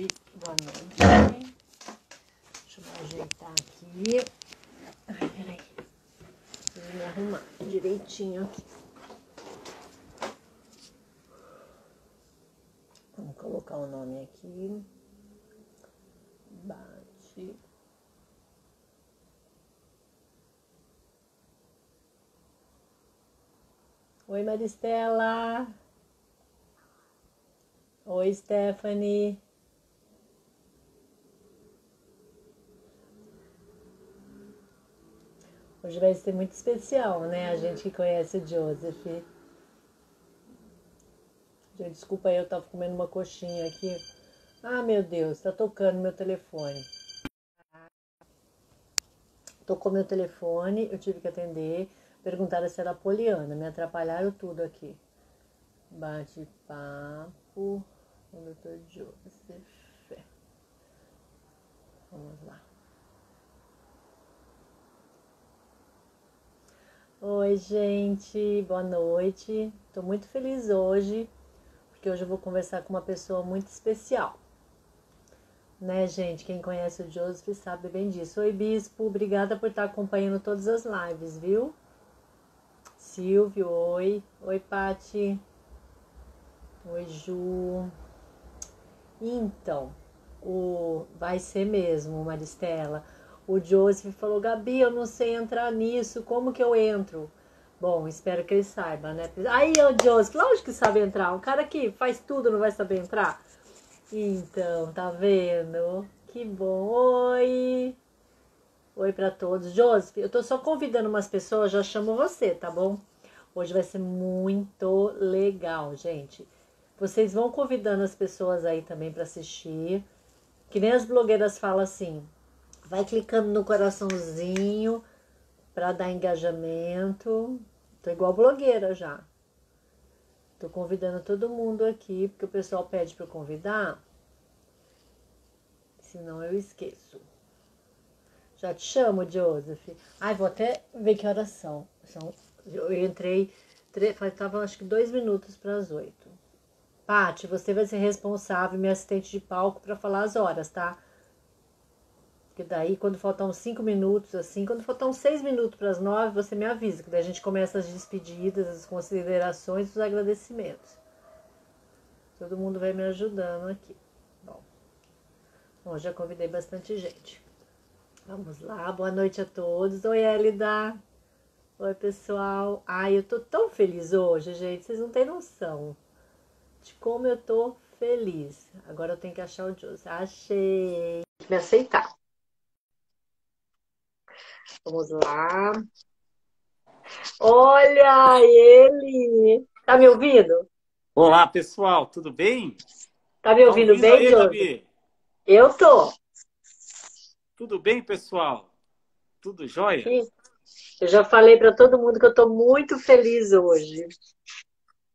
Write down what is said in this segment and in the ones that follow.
Oi, boa noite. Deixa eu ajeitar aqui. Ai, peraí. Vou me arrumar direitinho aqui. Vamos colocar o nome aqui. Bate. Oi, Maristela. Oi, Stephanie. Hoje vai ser muito especial, né? A gente que conhece o Joseph. Gente, desculpa aí, eu tava comendo uma coxinha aqui. Ah, meu Deus, tá tocando meu telefone. Tocou meu telefone, eu tive que atender. Perguntaram se era Poliana, me atrapalharam tudo aqui. Bate-papo com o Dr. Joseph. Vamos lá. Oi, gente, boa noite. Tô muito feliz hoje, porque hoje eu vou conversar com uma pessoa muito especial. Né, gente? Quem conhece o Joseph sabe bem disso. Oi, Bispo, obrigada por estar acompanhando todas as lives, viu? Silvio, oi. Oi, Pati. Oi, Ju. Então, vai ser mesmo, Maristela. O Joseph falou, Gabi, eu não sei entrar nisso, como que eu entro? Bom, espero que ele saiba, né? Aí, o Joseph, lógico que sabe entrar. Um cara que faz tudo não vai saber entrar? Então, tá vendo? Que bom. Oi! Oi pra todos. Joseph, eu tô só convidando umas pessoas, já chamo você, tá bom? Hoje vai ser muito legal, gente. Vocês vão convidando as pessoas aí também pra assistir. Que nem as blogueiras falam assim, vai clicando no coraçãozinho pra dar engajamento. Tô igual blogueira já. Tô convidando todo mundo aqui, porque o pessoal pede pra eu convidar. Senão eu esqueço. Já te chamo, Joseph. Ai, vou até ver que horas são. Eu entrei, faltava acho que 2 minutos para as 8. Paty, você vai ser responsável, minha assistente de palco, para falar as horas, tá? Porque daí, quando faltar uns 5 minutos, assim, quando faltar uns 6 minutos para as 9, você me avisa, que daí a gente começa as despedidas, as considerações, os agradecimentos. Todo mundo vai me ajudando aqui. Bom, já convidei bastante gente. Vamos lá, boa noite a todos. Oi, Elida. Oi, pessoal. Ai, eu tô tão feliz hoje, gente. Vocês não têm noção de como eu tô feliz. Agora eu tenho que achar o Joseph. Achei. Me aceitar. Vamos lá. Olha ele. Tá me ouvindo? Olá, pessoal, tudo bem? Tá me Tá ouvindo ouvindo bem, aí, Joseph? Gabi? Eu tô. Tudo bem, pessoal? Tudo jóia? Eu já falei pra todo mundo que eu tô muito feliz hoje.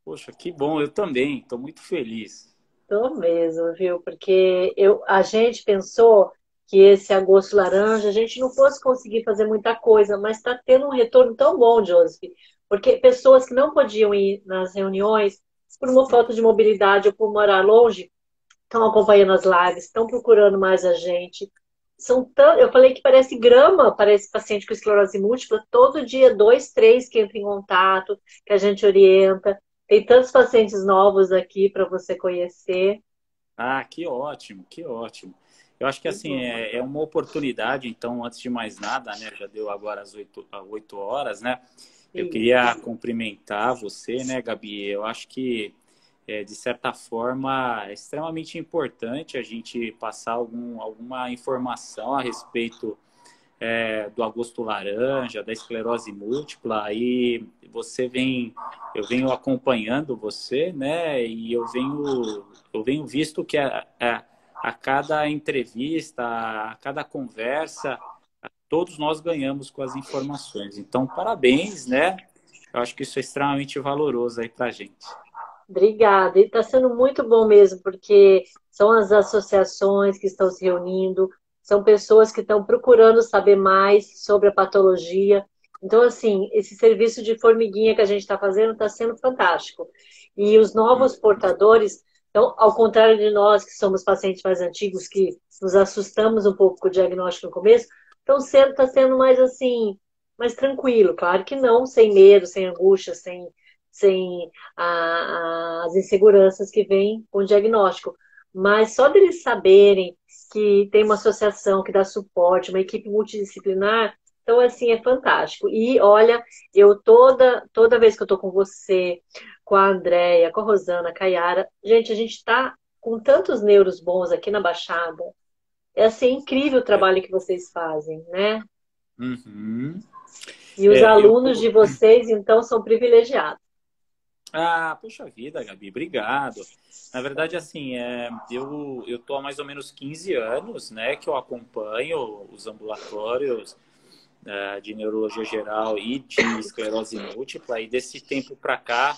Poxa, que bom, eu também, estou muito feliz. Tô mesmo, viu? Porque a gente pensou que esse agosto laranja a gente não fosse conseguir fazer muita coisa, mas está tendo um retorno tão bom, Joseph, porque pessoas que não podiam ir nas reuniões por uma falta de mobilidade ou por morar longe, estão acompanhando as lives, estão procurando mais a gente. Eu falei que parece grama para esse paciente com esclerose múltipla, todo dia 2, 3 que entram em contato, que a gente orienta. Tem tantos pacientes novos aqui para você conhecer. Ah, que ótimo, que ótimo. Eu acho que Que assim, bom. é uma oportunidade, então, antes de mais nada, né, já deu agora às 8 horas, né? Eu queria Isso. cumprimentar você, né, Gabi? Eu acho que, de certa forma, é extremamente importante a gente passar alguma informação a respeito do agosto laranja, da esclerose múltipla, aí eu venho acompanhando você, né? E eu venho visto que a cada entrevista, a cada conversa, todos nós ganhamos com as informações. Então, parabéns, né? Eu acho que isso é extremamente valoroso aí para a gente. Obrigada. E está sendo muito bom mesmo, porque são as associações que estão se reunindo, são pessoas que estão procurando saber mais sobre a patologia. Então, assim, esse serviço de formiguinha que a gente está fazendo está sendo fantástico. E os novos portadores Então, ao contrário de nós, que somos pacientes mais antigos, que nos assustamos um pouco com o diagnóstico no começo, então está sendo mais assim, mais tranquilo. Claro que não, sem medo, sem angústia, sem as inseguranças que vêm com o diagnóstico. Mas só deles saberem que tem uma associação que dá suporte, uma equipe multidisciplinar, então, assim, é fantástico. E, olha, eu toda vez que eu estou com você, com a Andréia, com a Rosana, com a Yara, gente, a gente está com tantos neuros bons aqui na Baixada. É, assim, incrível o trabalho que vocês fazem, né? Uhum. E os alunos de vocês, então, são privilegiados. Ah, poxa vida, Gabi, obrigado. Na verdade, assim, eu tô há mais ou menos 15 anos, né, que eu acompanho os ambulatórios de neurologia geral e de esclerose múltipla, e desse tempo para cá,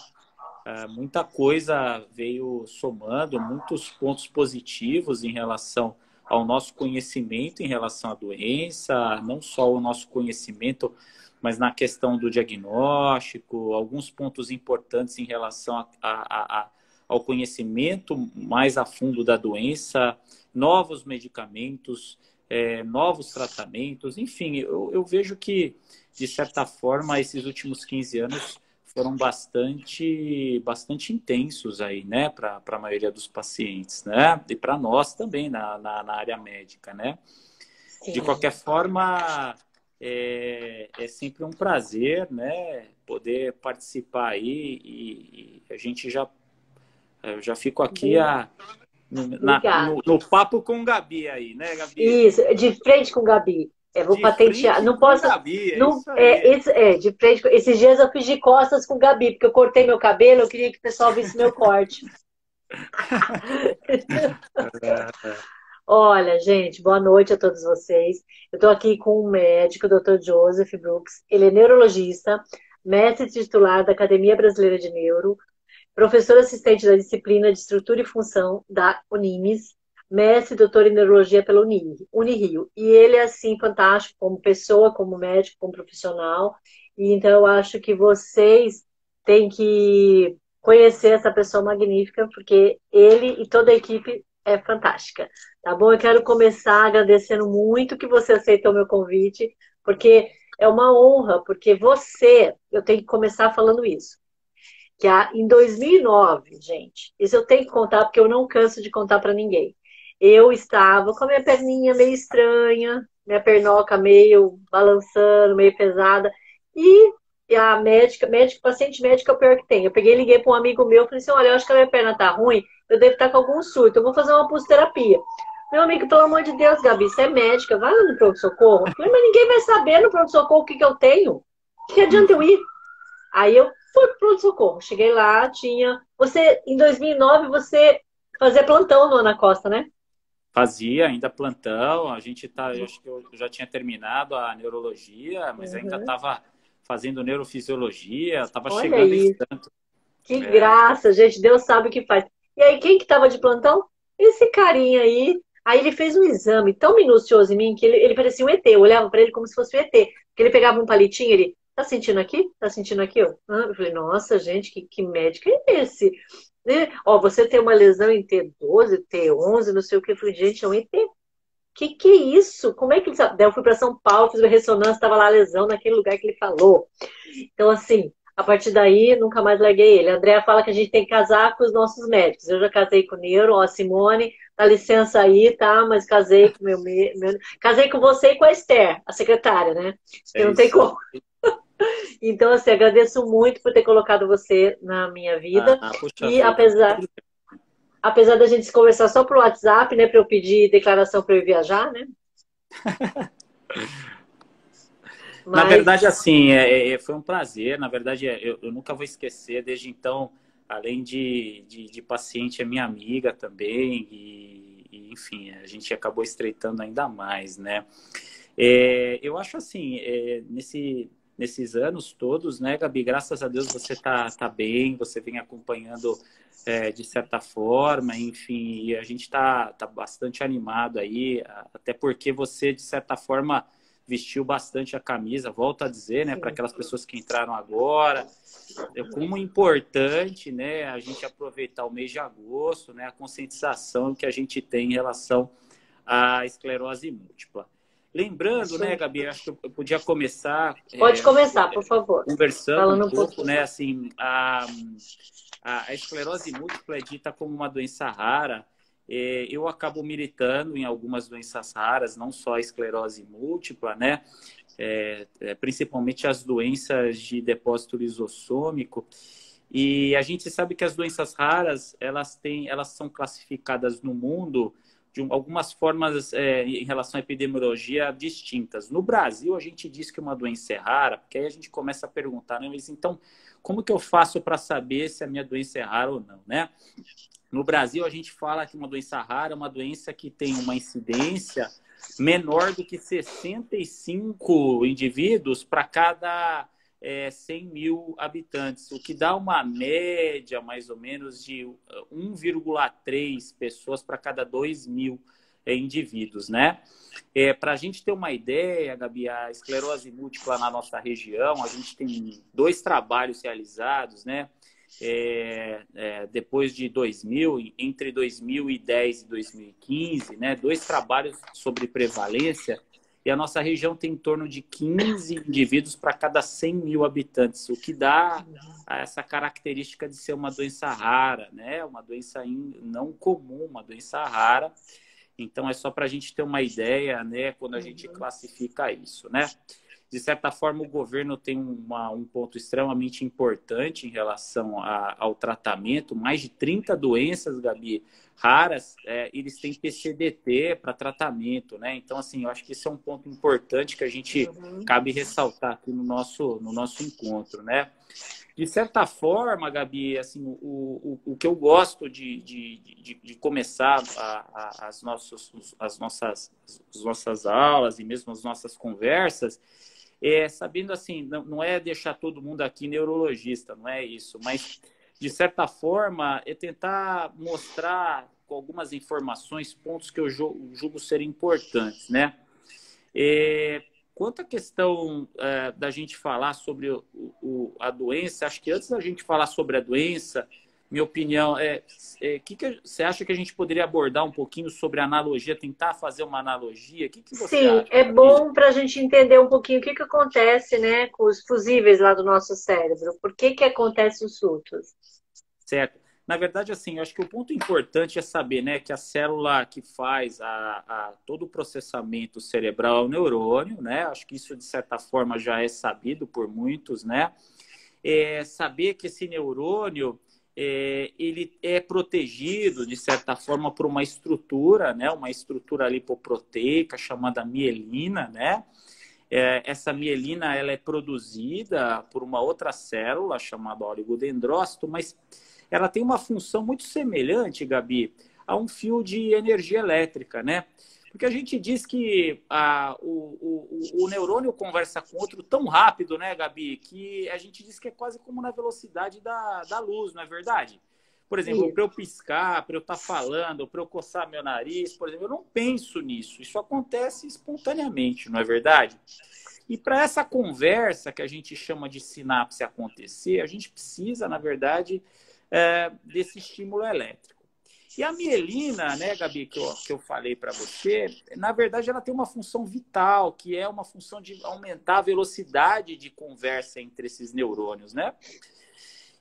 muita coisa veio somando, muitos pontos positivos em relação ao nosso conhecimento em relação à doença, não só o nosso conhecimento, mas na questão do diagnóstico, alguns pontos importantes em relação ao conhecimento mais a fundo da doença, novos medicamentos, novos tratamentos, enfim, eu vejo que, de certa forma, esses últimos 15 anos foram bastante intensos aí, né, para a maioria dos pacientes, né, e para nós também na área médica, né. Sim. De qualquer forma, é sempre um prazer, né, poder participar aí e a gente eu já fico aqui no papo com o Gabi aí, né, Gabi? Isso, de frente com o Gabi. Vou De patentear. frente Não com o posso. Gabi, é Não, isso aí. de frente. Esses dias eu fiz de costas com o Gabi, porque eu cortei meu cabelo, eu queria que o pessoal visse meu corte. Olha, gente, boa noite a todos vocês. Eu estou aqui com um médico, o Dr. Joseph Brooks. Ele é neurologista, mestre titular da Academia Brasileira de Neuro, professor assistente da disciplina de Estrutura e Função da Unimes, mestre e doutor em Neurologia pela Unirio. E ele é, assim, fantástico como pessoa, como médico, como profissional. E então eu acho que vocês têm que conhecer essa pessoa magnífica, porque ele e toda a equipe é fantástica. Tá bom? Eu quero começar agradecendo muito que você aceitou o meu convite, porque é uma honra, porque eu tenho que começar falando isso, que em 2009, gente, isso eu tenho que contar porque eu não canso de contar para ninguém. Eu estava com a minha perninha meio estranha, minha pernoca meio balançando, meio pesada, e a paciente médica é o pior que tem. Eu peguei e liguei para um amigo meu, falei assim, olha, eu acho que a minha perna tá ruim, eu devo estar com algum surto, eu vou fazer uma pulsoterapia. Meu amigo, pelo amor de Deus, Gabi, você é médica, vai lá no pronto-socorro. Eu falei, mas ninguém vai saber no pronto-socorro o que eu tenho. O que adianta eu ir? Aí eu fui pro pronto-socorro. Cheguei lá, tinha... em 2009, você fazia plantão no Ana Costa, né? Fazia ainda plantão, eu acho que eu já tinha terminado a neurologia, mas ainda estava fazendo neurofisiologia, estava Olha chegando em aí, tanto. que graça, gente, Deus sabe o que faz. E aí, quem que tava de plantão? Esse carinha aí. Aí ele fez um exame tão minucioso em mim que ele parecia um ET. Eu olhava para ele como se fosse um ET. Porque ele pegava um palitinho, ele, tá sentindo aqui? Tá sentindo aqui? Eu falei, nossa, gente, que médico é esse? Né? Ó, você tem uma lesão em T12, T11, não sei o que. Eu falei, gente, é um ET. Que é isso? Como é que ele sabe? Daí eu fui para São Paulo, fiz uma ressonância, estava lá a lesão naquele lugar que ele falou. Então, assim, a partir daí, nunca mais larguei ele. A Andrea fala que a gente tem que casar com os nossos médicos. Eu já casei com o Neuro, ó, a Simone, dá licença aí, tá? Mas casei com casei com você e com a Esther, a secretária, né? Que não tem como. Então, assim, agradeço muito por ter colocado você na minha vida. Puxa E vida. apesar da gente se conversar só pro WhatsApp, né, para eu pedir declaração para eu ir viajar, né? Na verdade, assim, foi um prazer. Na verdade, eu nunca vou esquecer. Desde então, além de paciente, é minha amiga também. Enfim, a gente acabou estreitando ainda mais, né? Eu acho assim, nesses anos todos, né, Gabi? Graças a Deus você tá bem, você vem acompanhando de certa forma, enfim, e a gente tá bastante animado aí, até porque você, de certa forma, vestiu bastante a camisa, volto a dizer, né, para aquelas pessoas que entraram agora, como importante, né, a gente aproveitar o mês de agosto, né, a conscientização que a gente tem em relação à esclerose múltipla. Lembrando, né, Gabi, acho que eu podia começar Pode começar, por favor. Conversando Falando um pouco, né, assim, a esclerose múltipla é dita como uma doença rara. Eu acabo militando em algumas doenças raras, não só a esclerose múltipla, né? Principalmente as doenças de depósito lisossômico. E a gente sabe que as doenças raras, elas são classificadas no mundo de algumas formas em relação à epidemiologia distintas. No Brasil, a gente diz que uma doença é rara, porque aí a gente começa a perguntar, né? Mas então, como que eu faço para saber se a minha doença é rara ou não, né? No Brasil, a gente fala que uma doença rara é uma doença que tem uma incidência menor do que 65 indivíduos para cada 100 mil habitantes, o que dá uma média, mais ou menos, de 1,3 pessoas para cada 2 mil indivíduos, né? Para a gente ter uma ideia, Gabi, a esclerose múltipla na nossa região, a gente tem 2 trabalhos realizados, né? Depois de 2000, entre 2010 e 2015, né, 2 trabalhos sobre prevalência, e a nossa região tem em torno de 15 indivíduos para cada 100 mil habitantes, o que dá essa característica de ser uma doença rara, né, uma doença não comum, uma doença rara. Então, é só para a gente ter uma ideia, né, quando a gente classifica isso, né? De certa forma, o governo tem um ponto extremamente importante em relação ao tratamento. Mais de 30 doenças, Gabi, raras, eles têm PCDT para tratamento, né? Então, assim, eu acho que esse é um ponto importante que a gente cabe ressaltar aqui no nosso encontro, né? De certa forma, Gabi, assim, o que eu gosto de começar as nossas aulas e mesmo as nossas conversas sabendo assim, não é deixar todo mundo aqui neurologista, não é isso, mas de certa forma é tentar mostrar com algumas informações pontos que eu julgo serem importantes, né? Quanto à questão da gente falar sobre a doença, acho que antes da gente falar sobre a doença, minha opinião que você acha que a gente poderia abordar um pouquinho sobre a analogia, tentar fazer uma analogia? O que você Sim, acha, é Gabi? bom para a gente entender um pouquinho o que acontece, né, com os fusíveis lá do nosso cérebro. Por que acontecem os surtos? Certo. Na verdade, assim, eu acho que o ponto importante é saber, né, que a célula que faz todo o processamento cerebral é o neurônio, né? Acho que isso, de certa forma, já é sabido por muitos, né? Saber que esse neurônio ele é protegido, de certa forma, por uma estrutura, né? Uma estrutura lipoproteica chamada mielina, né? Essa mielina ela é produzida por uma outra célula chamada oligodendrócito, mas ela tem uma função muito semelhante, Gabi, a um fio de energia elétrica, né? Porque a gente diz que o neurônio conversa com outro tão rápido, né, Gabi, que a gente diz que é quase como na velocidade da luz, não é verdade? Por exemplo, para eu piscar, para eu estar falando, para eu coçar meu nariz, por exemplo, eu não penso nisso. Isso acontece espontaneamente, não é verdade? E para essa conversa que a gente chama de sinapse acontecer, a gente precisa, na verdade, desse estímulo elétrico. E a mielina, né, Gabi, que eu falei para você, na verdade ela tem uma função vital, que é uma função de aumentar a velocidade de conversa entre esses neurônios, né?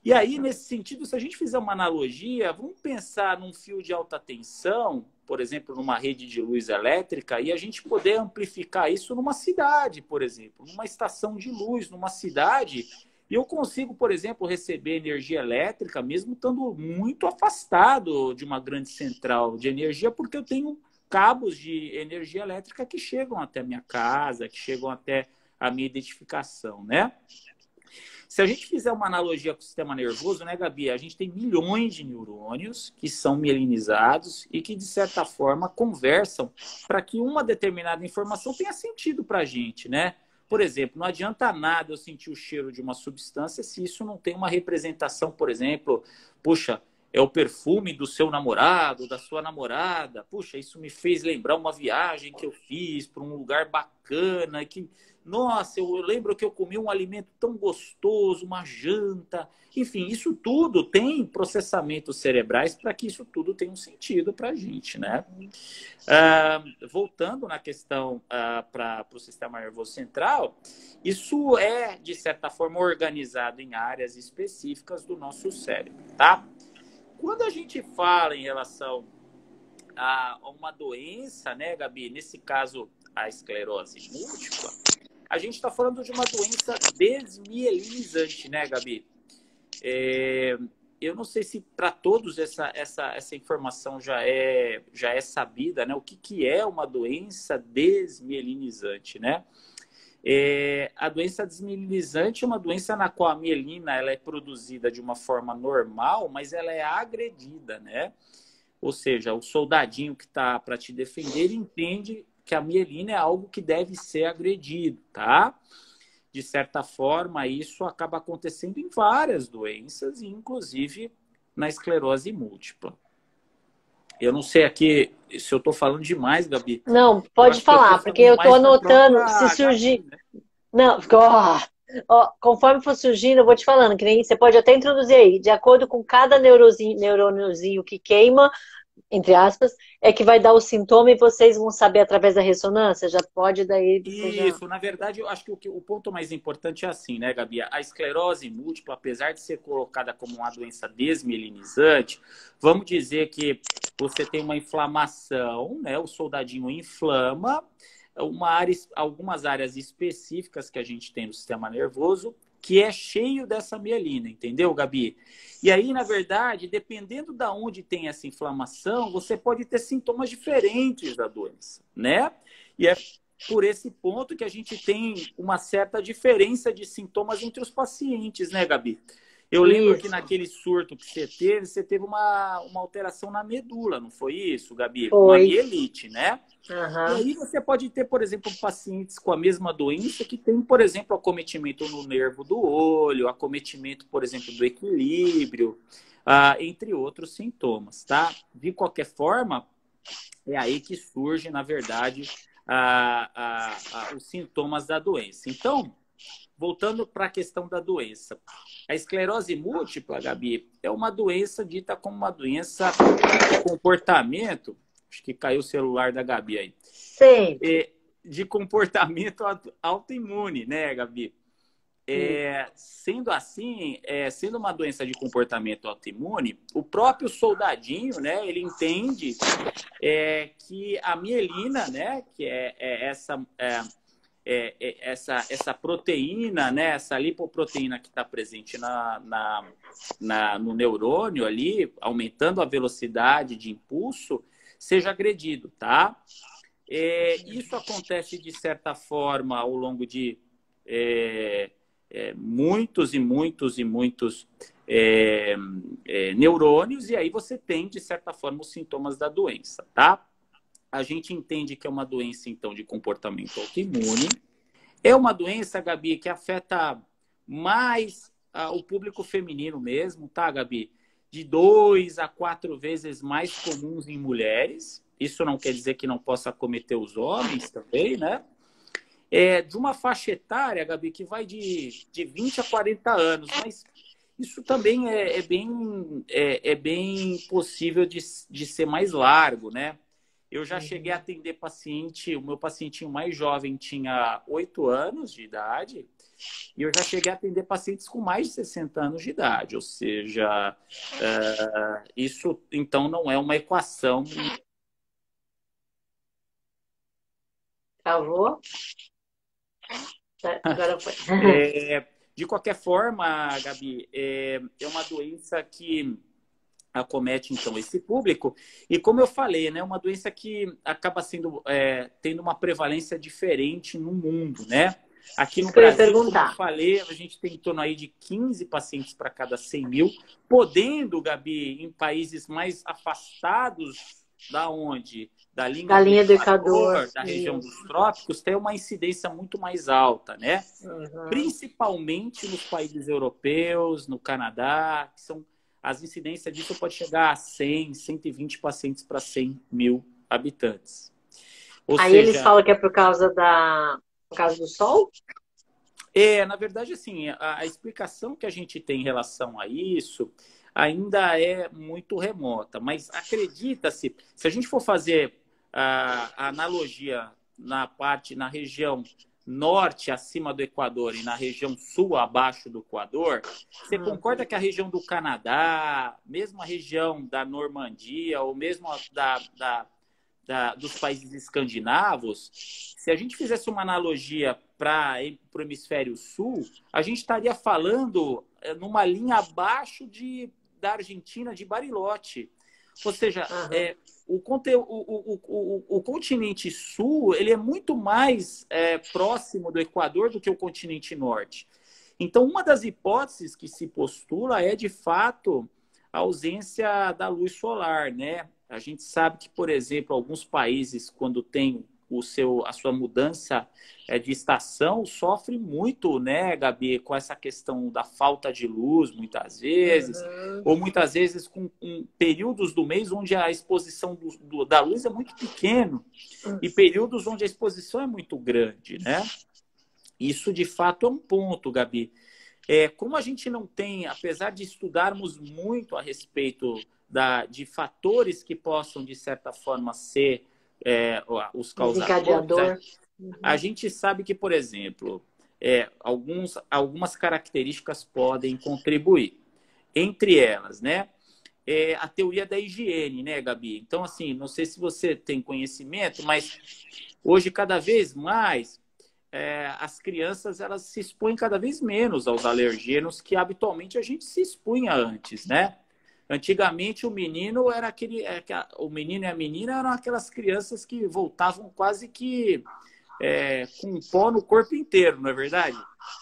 E aí, nesse sentido, se a gente fizer uma analogia, vamos pensar num fio de alta tensão, por exemplo, numa rede de luz elétrica, e a gente poder amplificar isso numa cidade, por exemplo, numa estação de luz, numa cidade. E eu consigo, por exemplo, receber energia elétrica, mesmo estando muito afastado de uma grande central de energia, porque eu tenho cabos de energia elétrica que chegam até a minha casa, que chegam até a minha identificação, né? Se a gente fizer uma analogia com o sistema nervoso, né, Gabi? A gente tem milhões de neurônios que são mielinizados e que, de certa forma, conversam para que uma determinada informação tenha sentido para a gente, né? Por exemplo, não adianta nada eu sentir o cheiro de uma substância se isso não tem uma representação, por exemplo, puxa, é o perfume do seu namorado, da sua namorada. Puxa, isso me fez lembrar uma viagem que eu fiz para um lugar bacana, que, nossa, eu lembro que eu comi um alimento tão gostoso, uma janta. Enfim, isso tudo tem processamentos cerebrais para que isso tudo tenha um sentido para a gente, né? Voltando na questão para o sistema nervoso central, isso é, de certa forma, organizado em áreas específicas do nosso cérebro, tá? Quando a gente fala em relação a uma doença, né, Gabi? Nesse caso, a esclerose múltipla, a gente está falando de uma doença desmielinizante, né, Gabi? Eu não sei se para todos essa informação já é sabida, né? O que é uma doença desmielinizante, né? A doença desmielinizante é uma doença na qual a mielina ela é produzida de uma forma normal, mas ela é agredida, né? Ou seja, o soldadinho que está para te defender entende que a mielina é algo que deve ser agredido, tá? De certa forma, isso acaba acontecendo em várias doenças, inclusive na esclerose múltipla. Eu não sei aqui se eu estou falando demais, Gabi. Não, pode falar, porque eu estou anotando, se surgir... Gabi, né? Não, conforme for surgindo, eu vou te falando, que nem você pode até introduzir aí, de acordo com cada neurôniozinho que queima, entre aspas, é que vai dar o sintoma e vocês vão saber através da ressonância, já pode daí... Isso, na verdade, eu acho que o ponto mais importante é assim, né, Gabi? A esclerose múltipla, apesar de ser colocada como uma doença desmielinizante, vamos dizer que você tem uma inflamação, né? O soldadinho inflama algumas áreas específicas que a gente tem no sistema nervoso, que é cheio dessa mielina, entendeu, Gabi? E aí, na verdade, dependendo de onde tem essa inflamação, você pode ter sintomas diferentes da doença, né? E é por esse ponto que a gente tem uma certa diferença de sintomas entre os pacientes, né, Gabi? Eu lembro que naquele surto que você teve uma alteração na medula, não foi isso, Gabi? Foi. Uma mielite, né? Uhum. E aí você pode ter, por exemplo, pacientes com a mesma doença que tem, por exemplo, acometimento no nervo do olho, acometimento, por exemplo, do equilíbrio, entre outros sintomas, tá? De qualquer forma, é aí que surge, na verdade, os sintomas da doença. Então, voltando para a questão da doença. A esclerose múltipla, Gabi, é uma doença dita como uma doença de comportamento. Acho que caiu o celular da Gabi aí. Sim. De comportamento autoimune, né, Gabi? Sendo assim, sendo uma doença de comportamento autoimune, o próprio soldadinho, né, ele entende que a mielina, né, que essa proteína, né, essa lipoproteína que está presente no neurônio ali, aumentando a velocidade de impulso, seja agredido, tá? Isso acontece de certa forma ao longo de muitos e muitos e muitos neurônios, e aí você tem, de certa forma, os sintomas da doença, tá? A gente entende que é uma doença, então, de comportamento autoimune. É uma doença, Gabi, que afeta mais o público feminino mesmo, tá, Gabi? De 2 a 4 vezes mais comuns em mulheres. Isso não quer dizer que não possa acometer os homens também, né? De uma faixa etária, Gabi, que vai de 20 a 40 anos, mas isso também é bem possível de ser mais largo, né? Eu já cheguei a atender paciente, o meu pacientinho mais jovem tinha 8 anos de idade, e eu já cheguei a atender pacientes com mais de 60 anos de idade, ou seja, isso então não é uma equação. Travou? Agora foi. De qualquer forma, Gabi, é uma doença que acomete, então, esse público. E como eu falei, né, uma doença que acaba tendo uma prevalência diferente no mundo, né? Aqui no Brasil, como eu falei, a gente tem em torno aí de 15 pacientes para cada 100 mil, podendo, Gabi, em países mais afastados da onde? Da linha do Equador, da região dos trópicos, tem uma incidência muito mais alta, né? Uhum. Principalmente nos países europeus, no Canadá, que são as incidências disso pode chegar a 100, 120 pacientes para 100 mil habitantes. Ou Aí eles seja, falam que é por causa do sol? na verdade, assim, a explicação que a gente tem em relação a isso ainda é muito remota, mas acredita-se, se a gente for fazer a analogia na região norte, acima do Equador, e na região sul, abaixo do Equador, você concorda que a região do Canadá, mesmo a região da Normandia, ou mesmo dos países escandinavos, se a gente fizesse uma analogia para o hemisfério sul, a gente estaria falando numa linha abaixo da Argentina, de Bariloche. Ou seja, o continente sul ele é muito mais próximo do Equador do que o continente norte. Então, uma das hipóteses que se postula é, de fato, a ausência da luz solar, né? A gente sabe que, por exemplo, alguns países, quando tem a sua mudança de estação, sofre muito, né, Gabi, com essa questão da falta de luz, muitas vezes, ou muitas vezes com períodos do mês onde a exposição da luz é muito pequena e períodos onde a exposição é muito grande, né? Isso, de fato, é um ponto, Gabi. Como a gente não tem, apesar de estudarmos muito a respeito de fatores que possam, de certa forma, ser os causadores, a gente sabe que, por exemplo, algumas características podem contribuir. Entre elas, né? A teoria da higiene, né, Gabi? Então, assim, não sei se você tem conhecimento, mas hoje, cada vez mais, as crianças elas se expõem cada vez menos aos alergênios que habitualmente a gente se expunha antes, né? Antigamente o menino era o menino e a menina eram aquelas crianças que voltavam quase que com pó no corpo inteiro, não é verdade?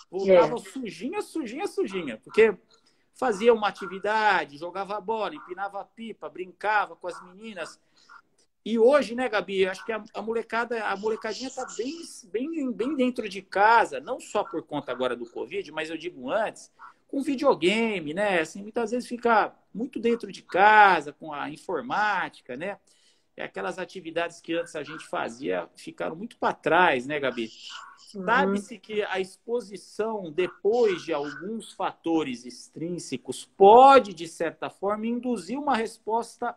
Voltavam sujinha, sujinha, sujinha, porque fazia uma atividade, jogava bola, empinava pipa, brincava com as meninas. E hoje, né, Gabi, acho que a molecadinha está bem dentro de casa, não só por conta agora do Covid, mas eu digo antes, com videogame, né? Assim, muitas vezes fica muito dentro de casa, com a informática, né? Aquelas atividades que antes a gente fazia ficaram muito para trás, né, Gabi? Sabe-se que a exposição, depois de alguns fatores extrínsecos, pode, de certa forma, induzir uma resposta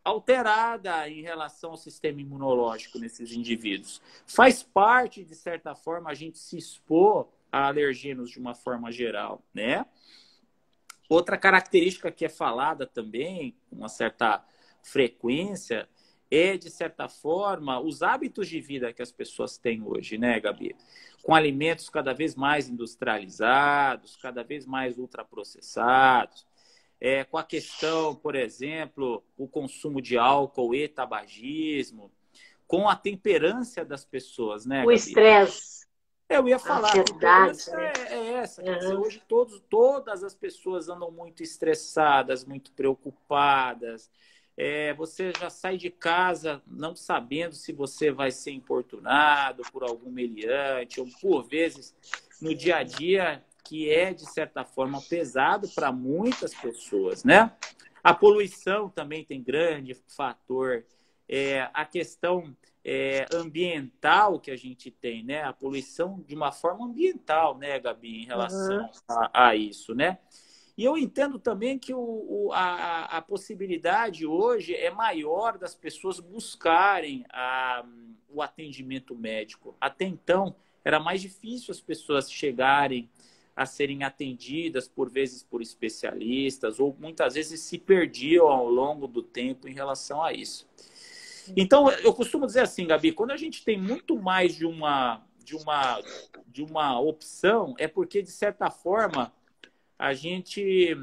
alterada em relação ao sistema imunológico nesses indivíduos. Faz parte, de certa forma, a gente se expor a alergenos de uma forma geral, né? Outra característica que é falada também, com uma certa frequência, de certa forma, os hábitos de vida que as pessoas têm hoje, né, Gabi? Com alimentos cada vez mais industrializados, cada vez mais ultraprocessados, com a questão, por exemplo, o consumo de álcool e tabagismo, com a temperância das pessoas, né, O Gabi? estresse. Eu ia falar, a temperância é essa. Quer dizer, hoje todas as pessoas andam muito estressadas, muito preocupadas. Você já sai de casa não sabendo se você vai ser importunado por algum meliante, ou por vezes no dia a dia, que é, de certa forma, pesado para muitas pessoas, né? A poluição também tem grande fator. A questão ambiental que a gente tem, né? A poluição de uma forma ambiental, né, Gabi, em relação a isso, né? E eu entendo também que a possibilidade hoje é maior das pessoas buscarem o atendimento médico. Até então, era mais difícil as pessoas chegarem a serem atendidas, por vezes, por especialistas, ou muitas vezes se perdiam ao longo do tempo em relação a isso. Então, eu costumo dizer assim, Gabi, quando a gente tem muito mais de uma opção, é porque, de certa forma, a gente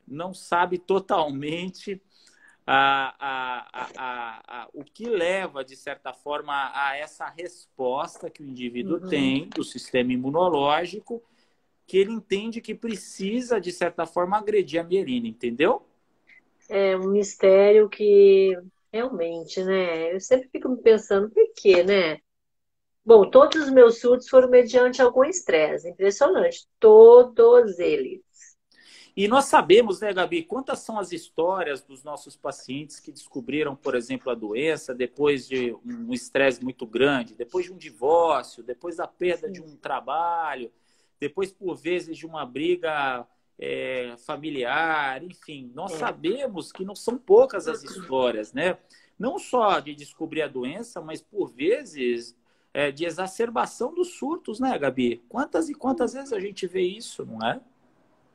não sabe totalmente o que leva, de certa forma, a essa resposta que o indivíduo tem do sistema imunológico, que ele entende que precisa, de certa forma, agredir a mielina, entendeu? É um mistério que realmente, né? Eu sempre fico me pensando, por quê, né? Bom, todos os meus surtos foram mediante algum estresse. Impressionante. Todos eles. E nós sabemos, né, Gabi, quantas são as histórias dos nossos pacientes que descobriram, por exemplo, a doença depois de um estresse muito grande, depois de um divórcio, depois da perda de um trabalho, depois, por vezes, de uma briga familiar, enfim. Nós sabemos que não são poucas as histórias, né? Não só de descobrir a doença, mas, por vezes, de exacerbação dos surtos, né, Gabi? Quantas e quantas vezes a gente vê isso, não é?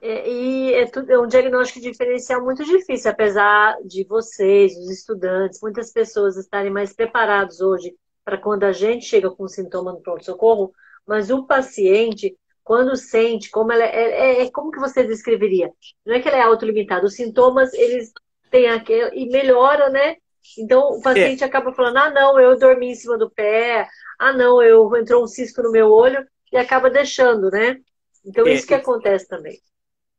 É um diagnóstico diferencial muito difícil, apesar de vocês, os estudantes, muitas pessoas estarem mais preparados hoje para quando a gente chega com sintoma no pronto-socorro, mas o paciente, quando sente, como ela como que você descreveria? Não é que ela é autolimitada, os sintomas, eles têm aquele, e melhora, né? Então, o paciente acaba falando, ah, não, eu dormi em cima do pé, ah, não, entrou um cisco no meu olho, e acaba deixando, né? Então, isso que acontece também.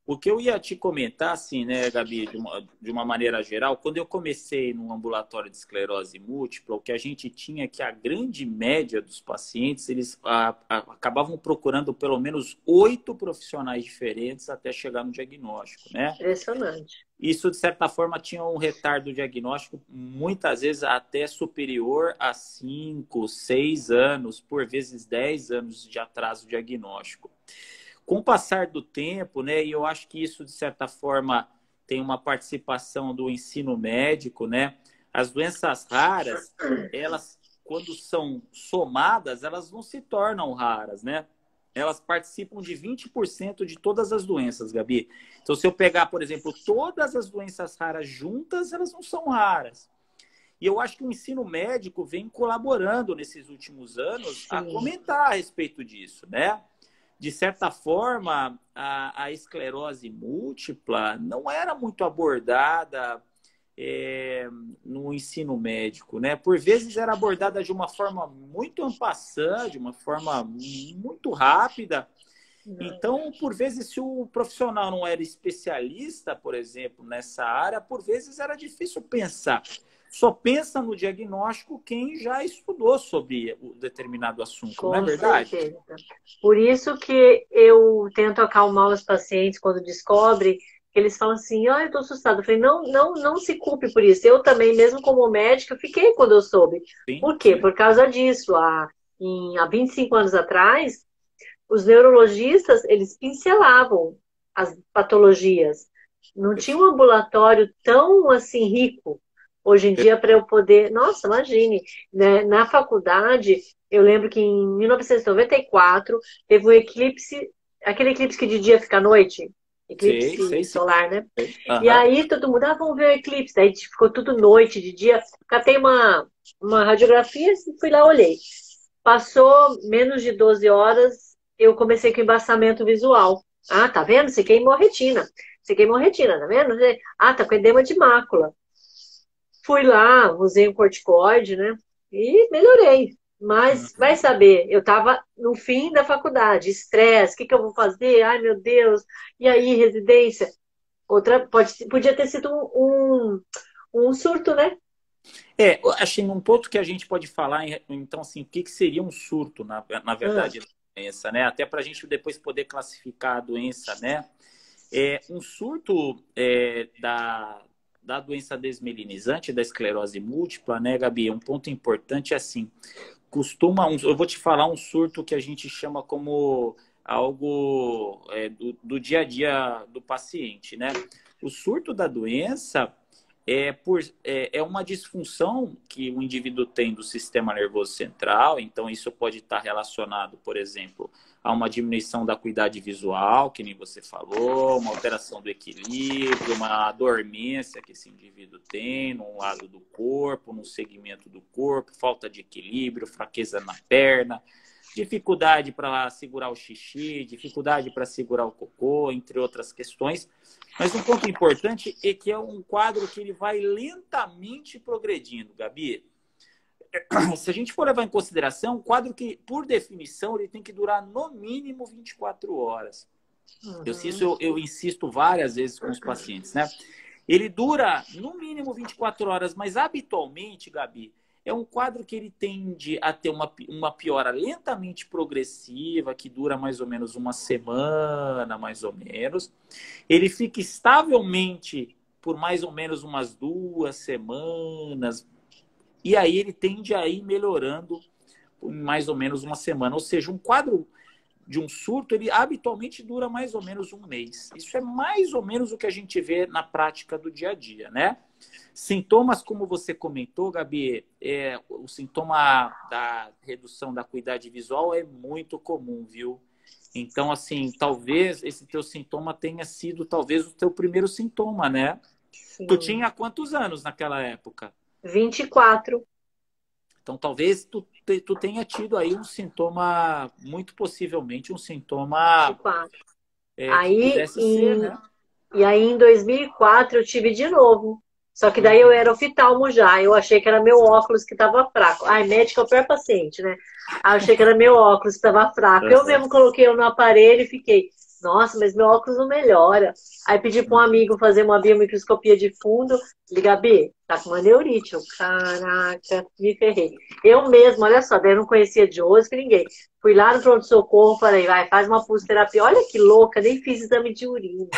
O que eu ia te comentar, assim, né, Gabi, de uma maneira geral, quando eu comecei no ambulatório de esclerose múltipla, o que a gente tinha é que a grande média dos pacientes, eles acabavam procurando pelo menos 8 profissionais diferentes até chegar no diagnóstico, né? Impressionante. Isso, de certa forma, tinha um retardo diagnóstico, muitas vezes até superior a 5, 6 anos, por vezes 10 anos de atraso diagnóstico. Com o passar do tempo, né, e eu acho que isso, de certa forma, tem uma participação do ensino médico, né? As doenças raras, elas, quando são somadas, elas não se tornam raras, né? Elas participam de 20% de todas as doenças, Gabi. Então, se eu pegar, por exemplo, todas as doenças raras juntas, elas não são raras. E eu acho que o ensino médico vem colaborando nesses últimos anos a comentar a respeito disso, né? De certa forma, a esclerose múltipla não era muito abordada no ensino médico, né? Por vezes era abordada de uma forma muito en passant, de uma forma muito rápida. Então, por vezes, se o profissional não era especialista, por exemplo, nessa área, por vezes era difícil pensar. Só pensa no diagnóstico quem já estudou sobre o determinado assunto, não é verdade? Certeza. Por isso que eu tento acalmar os pacientes quando descobrem, que eles falam assim, ah, eu estou assustado. Eu falei, não, não, não se culpe por isso. Eu também, mesmo como médica, fiquei quando eu soube. Sim, Por quê? sim. Por causa disso. Há 25 anos atrás, os neurologistas, eles pincelavam as patologias. Não tinha um ambulatório tão assim rico hoje em dia para eu poder. Nossa, imagine, né? Na faculdade, eu lembro que em 1994 teve um eclipse, aquele eclipse que de dia fica à noite, eclipse Sei. solar, né? E Aham. aí todo mundo, vamos ver o eclipse. Daí ficou tudo noite, de dia. Catei uma radiografia e fui lá, olhei. Passou menos de 12 horas, eu comecei com embaçamento visual. Ah, tá vendo? Você queimou a retina. Você queimou a retina, tá vendo? Ah, tá com edema de mácula. Fui lá, usei um corticoide, né? E melhorei. Mas vai saber, eu estava no fim da faculdade, estresse, o que eu vou fazer? Ai, meu Deus. E aí, residência? Podia ter sido um surto, né? Achei um ponto que a gente pode falar, então, assim, o que seria um surto, na verdade, da doença, né? Até para a gente depois poder classificar a doença, né? Um surto da doença desmelinizante, da esclerose múltipla, né, Gabi? Um ponto importante é assim, eu vou te falar um surto que a gente chama como algo do dia a dia do paciente, né? O surto da doença é uma disfunção que o indivíduo tem do sistema nervoso central, então isso pode estar relacionado, por exemplo, a uma diminuição da acuidade visual, que nem você falou, uma alteração do equilíbrio, uma dormência que esse indivíduo tem num lado do corpo, num segmento do corpo, falta de equilíbrio, fraqueza na perna, dificuldade para segurar o xixi, dificuldade para segurar o cocô, entre outras questões. Mas um ponto importante é que é um quadro que ele vai lentamente progredindo, Gabi. Se a gente for levar em consideração, um quadro que, por definição, ele tem que durar no mínimo 24 horas. Eu insisto várias vezes com os pacientes, né? Ele dura no mínimo 24 horas, mas habitualmente, Gabi, é um quadro que ele tende a ter uma piora lentamente progressiva, que dura mais ou menos uma semana, mais ou menos. Ele fica estavelmente por mais ou menos umas 2 semanas, e aí ele tende a ir melhorando por mais ou menos uma semana. Ou seja, um quadro de um surto, ele habitualmente dura mais ou menos um mês. Isso é mais ou menos o que a gente vê na prática do dia a dia, né? Sintomas, como você comentou, Gabi, o sintoma da redução da acuidade visual é muito comum, viu? Então, assim, talvez esse teu sintoma tenha sido talvez o teu primeiro sintoma, né? Sim. Tu tinha quantos anos naquela época? 24. Então, talvez tu tenha tido aí um sintoma, muito possivelmente um sintoma 24. que Aí, pudesse ser, né? E aí, em 2004, eu tive de novo. Só que daí eu era oftalmo já. Eu achei que era meu óculos que estava fraco. Ai, médica é o pior paciente, né? Aí eu achei que era meu óculos que estava fraco. Eu mesmo coloquei no aparelho e fiquei, nossa, mas meu óculos não melhora. Aí pedi para um amigo fazer uma biomicroscopia de fundo. Falei, Gabi, tá com uma neurite. Eu, caraca, me ferrei. Eu mesmo, olha só, daí eu não conhecia de hoje que ninguém. Fui lá no pronto-socorro, falei, vai, faz uma pulsoterapia. Olha que louca, nem fiz exame de urina.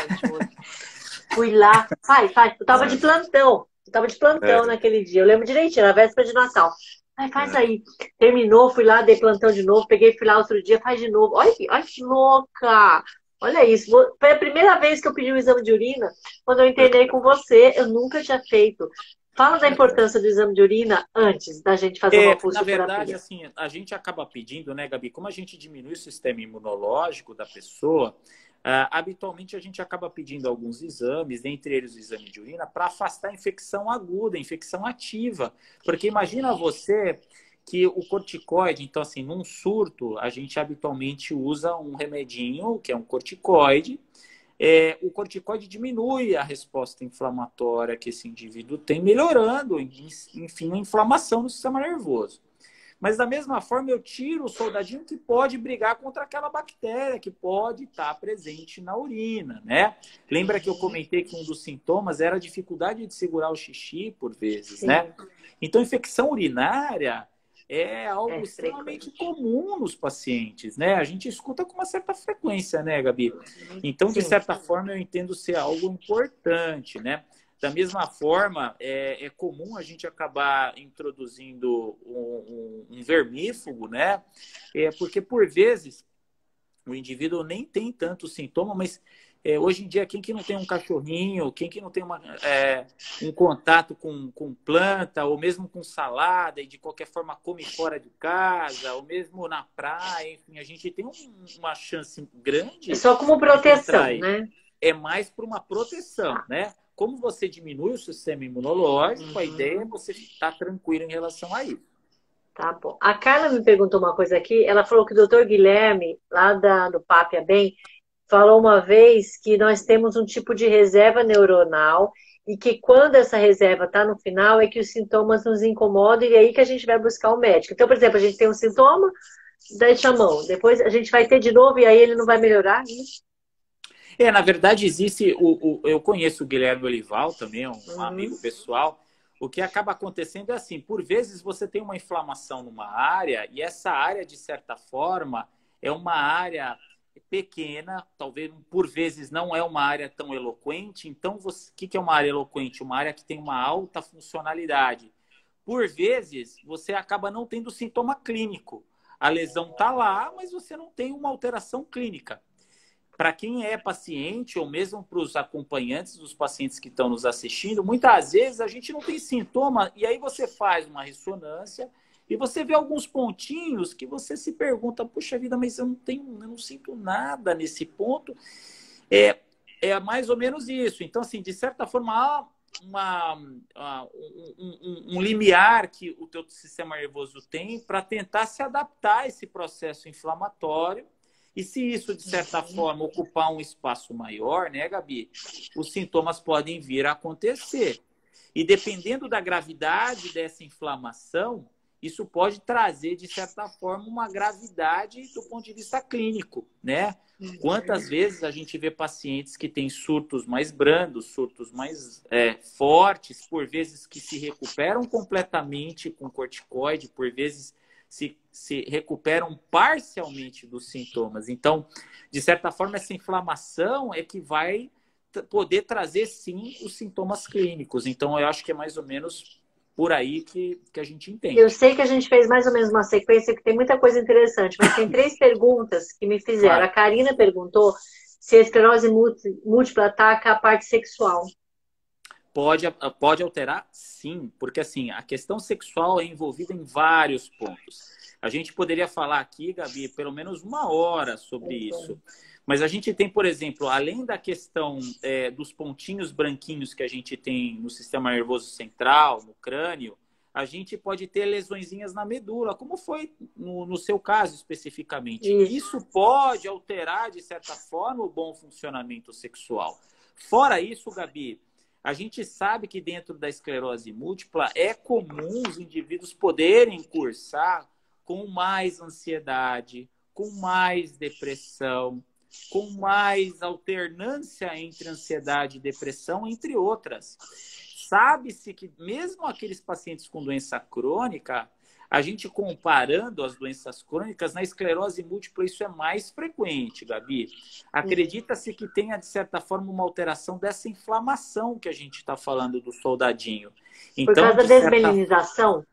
Fui lá, faz. Eu tava de plantão. Eu tava de plantão naquele dia. Eu lembro direitinho, na véspera de Natal. Ai, faz aí. Terminou, fui lá, dei plantão de novo. Peguei, fui lá outro dia, faz de novo. Olha que louca. Olha isso. Foi a primeira vez que eu pedi um exame de urina. Quando eu internei com você, eu nunca tinha feito. Fala da importância do exame de urina antes da gente fazer uma pulsoterapia. Na verdade, assim, a gente acaba pedindo, né, Gabi? Como a gente diminui o sistema imunológico da pessoa, habitualmente a gente acaba pedindo alguns exames, dentre eles o exame de urina, para afastar a infecção aguda, a infecção ativa. Porque imagina você que o corticoide, então assim, num surto, a gente habitualmente usa um remedinho, que é um corticoide. O corticoide diminui a resposta inflamatória que esse indivíduo tem, melhorando, enfim, a inflamação no sistema nervoso. Mas da mesma forma eu tiro o soldadinho que pode brigar contra aquela bactéria que pode estar presente na urina, né? Lembra que eu comentei que um dos sintomas era a dificuldade de segurar o xixi por vezes, Sim. né? Então, infecção urinária é algo extremamente comum nos pacientes, né? A gente escuta com uma certa frequência, né, Gabi? Então, de certa forma, eu entendo ser algo importante, né? Da mesma forma, é comum a gente acabar introduzindo um vermífugo, né? Porque, por vezes, o indivíduo nem tem tanto sintoma, mas hoje em dia, quem que não tem um cachorrinho, quem que não tem um contato com planta, ou mesmo com salada, e de qualquer forma come fora de casa, ou mesmo na praia, enfim, a gente tem uma chance grande. É só como proteção, né? É mais para uma proteção, né? Como você diminui o sistema imunológico, a ideia é você estar tranquilo em relação a isso. Tá bom. A Carla me perguntou uma coisa aqui. Ela falou que o doutor Guilherme, lá do Papia Bem, falou uma vez que nós temos um tipo de reserva neuronal e que quando essa reserva está no final é que os sintomas nos incomodam e é aí que a gente vai buscar o médico. Então, por exemplo, a gente tem um sintoma, daí chamamos. Depois a gente vai ter de novo e aí ele não vai melhorar, né? Na verdade, existe. Eu conheço o Guilherme Olival também, um amigo pessoal. O que acaba acontecendo é assim: por vezes você tem uma inflamação numa área, e essa área, de certa forma, é uma área pequena, talvez por vezes não é uma área tão eloquente. Então, o que é uma área eloquente? Uma área que tem uma alta funcionalidade. Por vezes, você acaba não tendo sintoma clínico. A lesão está lá, mas você não tem uma alteração clínica. Para quem é paciente, ou mesmo para os acompanhantes dos pacientes que estão nos assistindo, muitas vezes a gente não tem sintoma, e aí você faz uma ressonância e você vê alguns pontinhos que você se pergunta, puxa vida, mas eu não sinto nada nesse ponto. É mais ou menos isso. Então, assim, de certa forma, há um limiar que o teu sistema nervoso tem para tentar se adaptar a esse processo inflamatório. E se isso, de certa forma, ocupar um espaço maior, né, Gabi? Os sintomas podem vir a acontecer. E dependendo da gravidade dessa inflamação, isso pode trazer, de certa forma, uma gravidade do ponto de vista clínico, né? Quantas vezes a gente vê pacientes que têm surtos mais brandos, surtos mais fortes, por vezes que se recuperam completamente com corticoide, por vezes se recuperam parcialmente dos sintomas. Então, de certa forma, essa inflamação é que vai poder trazer, sim, os sintomas clínicos. Então, eu acho que é mais ou menos por aí que a gente entende. Eu sei que a gente fez mais ou menos uma sequência que tem muita coisa interessante, mas tem 3 perguntas que me fizeram. Claro. A Karina perguntou se a esclerose múltipla ataca a parte sexual. Pode alterar? Sim, porque assim, a questão sexual é envolvida em vários pontos. A gente poderia falar aqui, Gabi, pelo menos 1 hora sobre isso. Mas a gente tem, por exemplo, além da questão dos pontinhos branquinhos que a gente tem no sistema nervoso central, no crânio, a gente pode ter lesõezinhas na medula, como foi no seu caso especificamente. Isso pode alterar, de certa forma, o bom funcionamento sexual. Fora isso, Gabi, a gente sabe que dentro da esclerose múltipla é comum os indivíduos poderem cursar com mais ansiedade, com mais depressão, com mais alternância entre ansiedade e depressão, entre outras. Sabe-se que mesmo aqueles pacientes com doença crônica, a gente comparando as doenças crônicas, na esclerose múltipla isso é mais frequente, Gabi. Acredita-se que tenha, de certa forma, uma alteração dessa inflamação que a gente está falando do soldadinho. Então, por causa da desmelinização?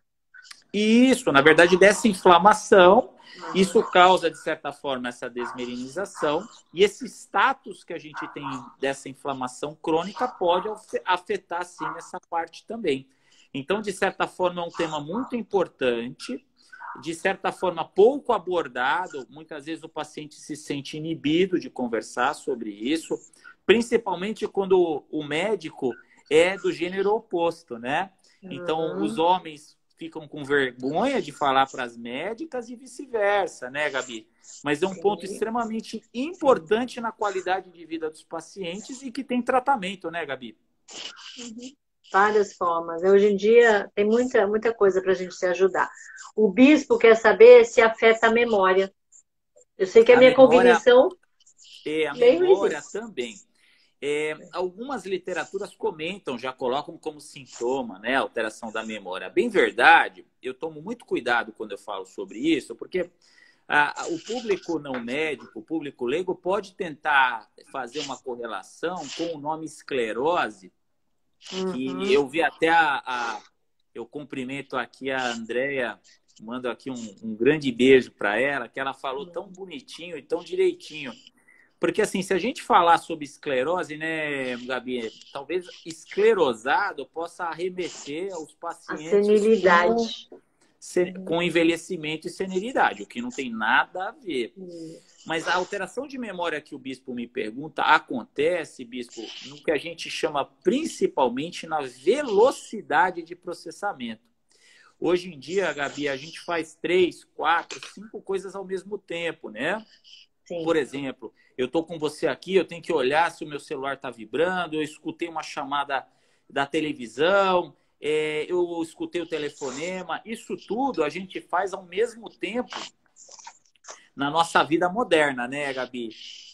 Isso, na verdade, dessa inflamação, isso causa, de certa forma, essa desmelinização, e esse status que a gente tem dessa inflamação crônica pode afetar, sim, essa parte também. Então, de certa forma, é um tema muito importante, de certa forma, pouco abordado. Muitas vezes o paciente se sente inibido de conversar sobre isso, principalmente quando o médico é do gênero oposto, né? Então, os homens ficam com vergonha de falar para as médicas e vice-versa, né, Gabi? Mas é um ponto extremamente importante na qualidade de vida dos pacientes e que tem tratamento, né, Gabi? Várias formas. Hoje em dia tem muita coisa para a gente se ajudar. O bispo quer saber se afeta a memória. Eu sei que a minha cognição... A memória também. Algumas literaturas comentam, já colocam como sintoma, né, a alteração da memória. Bem verdade, eu tomo muito cuidado quando eu falo sobre isso, porque o público não médico, o público leigo, pode tentar fazer uma correlação com o nome esclerose, que eu vi até eu cumprimento aqui a Andréia, mando aqui um grande beijo para ela, que ela falou tão bonitinho e tão direitinho. Porque, assim, se a gente falar sobre esclerose, né, Gabi, talvez esclerosado possa arremeter aos pacientes... A senilidade. Com envelhecimento e senilidade, o que não tem nada a ver. Mas a alteração de memória que o bispo me pergunta acontece, bispo, no que a gente chama principalmente na velocidade de processamento. Hoje em dia, Gabi, a gente faz 3, 4, 5 coisas ao mesmo tempo, né? Sim. Por exemplo, eu estou com você aqui, eu tenho que olhar se o meu celular está vibrando, eu escutei uma chamada da televisão, eu escutei o telefonema. Isso tudo a gente faz ao mesmo tempo na nossa vida moderna, né, Gabi?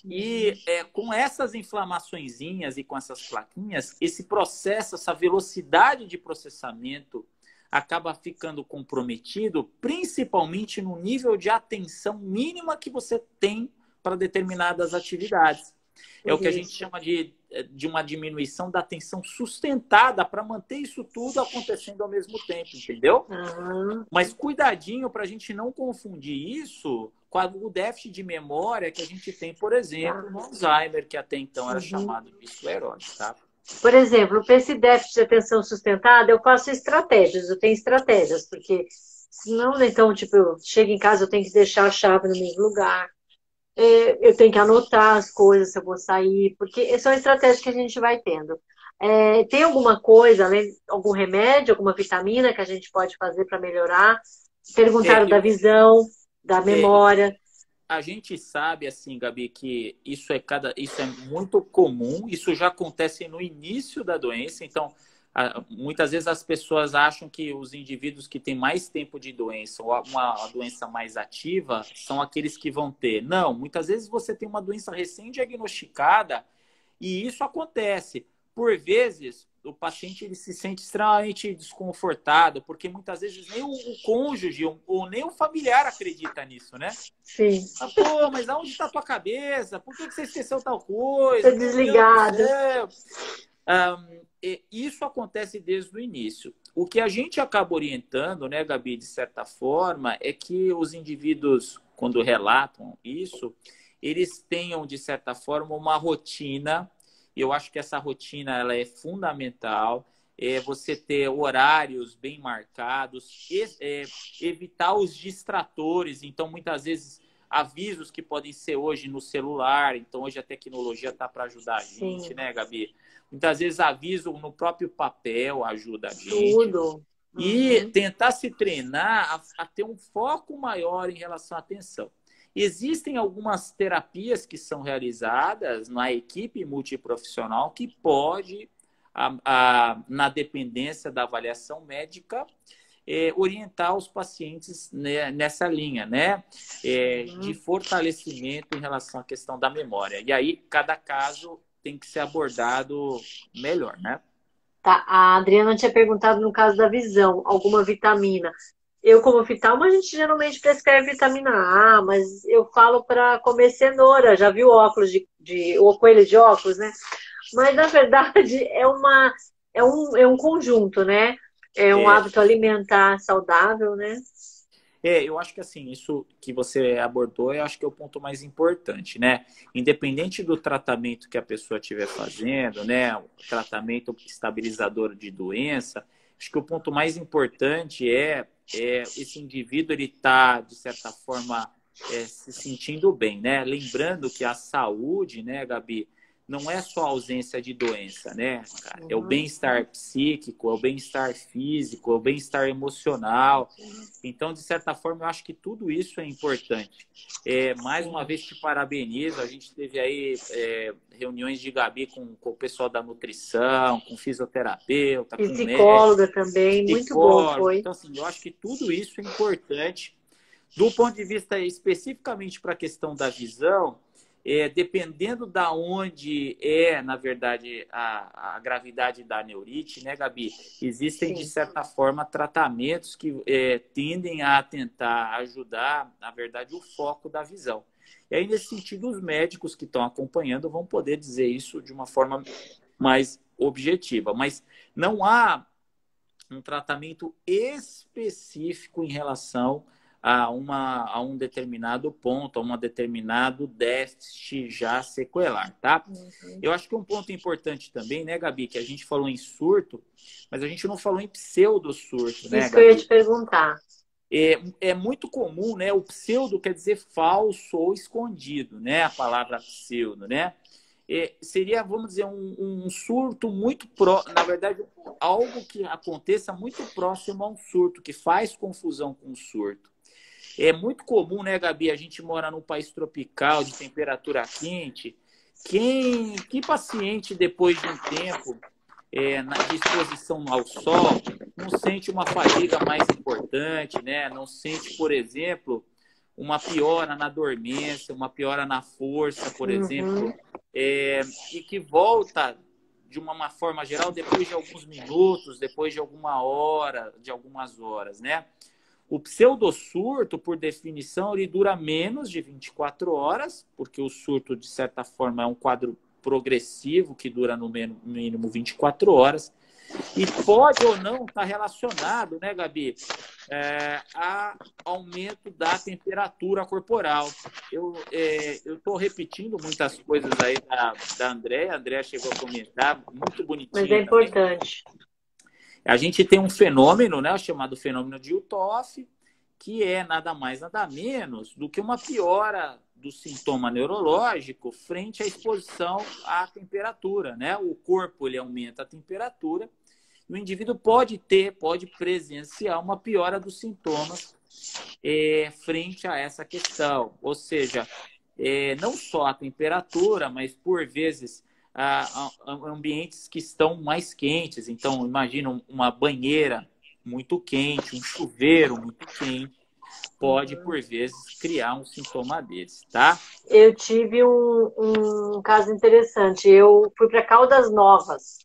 E com essas inflamaçõezinhas e com essas plaquinhas, esse processo, essa velocidade de processamento acaba ficando comprometido, principalmente no nível de atenção mínima que você tem para determinadas atividades. É o que a gente chama de uma diminuição da atenção sustentada para manter isso tudo acontecendo ao mesmo tempo, entendeu? Mas cuidadinho para a gente não confundir isso com o déficit de memória que a gente tem, por exemplo, no Alzheimer, que até então era chamado de esclerose, tá? Por exemplo, para esse déficit de atenção sustentada, eu faço estratégias, eu tenho estratégias, porque senão, então, tipo, eu chego em casa, eu tenho que deixar a chave no mesmo lugar, eu tenho que anotar as coisas se eu vou sair, porque são estratégias que a gente vai tendo. Tem alguma coisa, algum remédio, alguma vitamina que a gente pode fazer para melhorar? Perguntaram da visão, da memória. A gente sabe, assim, Gabi, que isso é muito comum, isso já acontece no início da doença, então muitas vezes as pessoas acham que os indivíduos que têm mais tempo de doença ou uma doença mais ativa são aqueles que vão ter. Não, muitas vezes você tem uma doença recém-diagnosticada e isso acontece. Por vezes, o paciente ele se sente extremamente desconfortado, porque muitas vezes nem o cônjuge ou nem o familiar acredita nisso, né? Sim. Ah, pô, mas aonde está a tua cabeça? Por que você esqueceu tal coisa? Tô desligada. Isso acontece desde o início. O que a gente acaba orientando, né, Gabi, de certa forma, é que os indivíduos, quando relatam isso, eles tenham, de certa forma, uma rotina. Eu acho que essa rotina ela é fundamental. Você ter horários bem marcados, evitar os distratores. Então, muitas vezes, avisos que podem ser hoje no celular. Então, hoje a tecnologia está para ajudar a gente, né, Gabi? Muitas vezes aviso no próprio papel ajuda a gente. Tudo. E tentar se treinar a ter um foco maior em relação à atenção. Existem algumas terapias que são realizadas na equipe multiprofissional que pode, na dependência da avaliação médica, orientar os pacientes nessa linha, né? De fortalecimento em relação à questão da memória. E aí, cada caso tem que ser abordado melhor, né? Tá, a Adriana tinha perguntado no caso da visão, alguma vitamina. Eu, como oftalmo, a gente geralmente prescreve vitamina A, mas eu falo para comer cenoura. Já viu óculos o coelho de óculos, né? Mas, na verdade, é um conjunto, né? É um hábito alimentar saudável, né? Eu acho que assim, isso que você abordou, eu acho que é o ponto mais importante, né? Independente do tratamento que a pessoa estiver fazendo, né? O tratamento estabilizador de doença, acho que o ponto mais importante é esse indivíduo ele tá, de certa forma, se sentindo bem, né? Lembrando que a saúde, né, Gabi, não é só a ausência de doença, né, cara? É o bem-estar psíquico, é o bem-estar físico, é o bem-estar emocional. Então, de certa forma, eu acho que tudo isso é importante. Mais uma vez, te parabenizo. A gente teve aí reuniões de Gabi com o pessoal da nutrição, com fisioterapeuta, com psicóloga médico, também, muito bom foi. Então, assim, eu acho que tudo isso é importante. Do ponto de vista especificamente para a questão da visão, dependendo da onde na verdade, a gravidade da neurite, né, Gabi? Existem, de certa forma, tratamentos que tendem a tentar ajudar, na verdade, o foco da visão. E aí, nesse sentido, os médicos que estão acompanhando vão poder dizer isso de uma forma mais objetiva. Mas não há um tratamento específico em relação a um determinado ponto, a um determinado déficit já sequelar, tá? Eu acho que um ponto importante também, né, Gabi, que a gente falou em surto, mas a gente não falou em pseudo-surto, né, Isso Gabi? que eu ia te perguntar. É muito comum, né? O pseudo quer dizer falso ou escondido, né? A palavra pseudo, né? Seria, vamos dizer, um surto muito na verdade, algo que aconteça muito próximo a um surto, que faz confusão com o surto. É muito comum, né, Gabi? A gente mora num país tropical, de temperatura quente. Que paciente, depois de um tempo de exposição ao sol, não sente uma fadiga mais importante, né? Não sente, por exemplo, uma piora na dormência, uma piora na força, por exemplo, e que volta de uma forma geral depois de alguns minutos, depois de alguma hora, de algumas horas, né? O pseudosurto, por definição, ele dura menos de 24 horas, porque o surto, de certa forma, é um quadro progressivo que dura no mínimo 24 horas. E pode ou não estar relacionado, né, Gabi, a aumento da temperatura corporal. Eu estou repetindo muitas coisas aí da Andréa. A Andréa chegou a comentar, muito bonitinho. Mas é importante. Também. A gente tem um fenômeno, né, chamado fenômeno de Uthoff, que é nada mais, nada menos do que uma piora do sintoma neurológico frente à exposição à temperatura, né? O corpo ele aumenta a temperatura e o indivíduo pode presenciar uma piora dos sintomas frente a essa questão. Ou seja, não só a temperatura, mas por vezes a ambientes que estão mais quentes. Então, imagina uma banheira muito quente, um chuveiro muito quente, pode, por vezes, criar um sintoma desse, tá? Eu tive um caso interessante. Eu fui para Caldas Novas.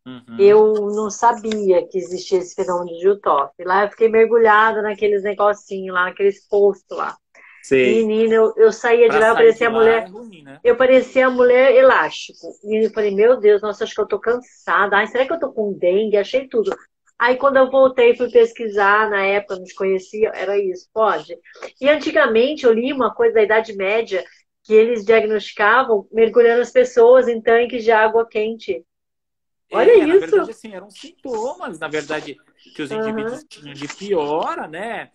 Uhum. Eu não sabia que existia esse fenômeno de Jutof. Lá eu fiquei mergulhada naqueles negocinhos lá, naqueles postos lá. Sei. Menina, eu saía de Para lá, eu sair de parecia a lá mulher, é ruim, né? eu parecia a mulher elástico. E eu falei, meu Deus, nossa, acho que eu tô cansada. Ai, será que eu tô com dengue? Achei tudo. Aí quando eu voltei, fui pesquisar, na época eu não desconhecia, era isso, pode. E antigamente eu li uma coisa da Idade Média, que eles diagnosticavam mergulhando as pessoas em tanques de água quente. Olha Na isso. verdade, assim, eram sintomas, na verdade, que os indivíduos Aham, tinham de piora, né?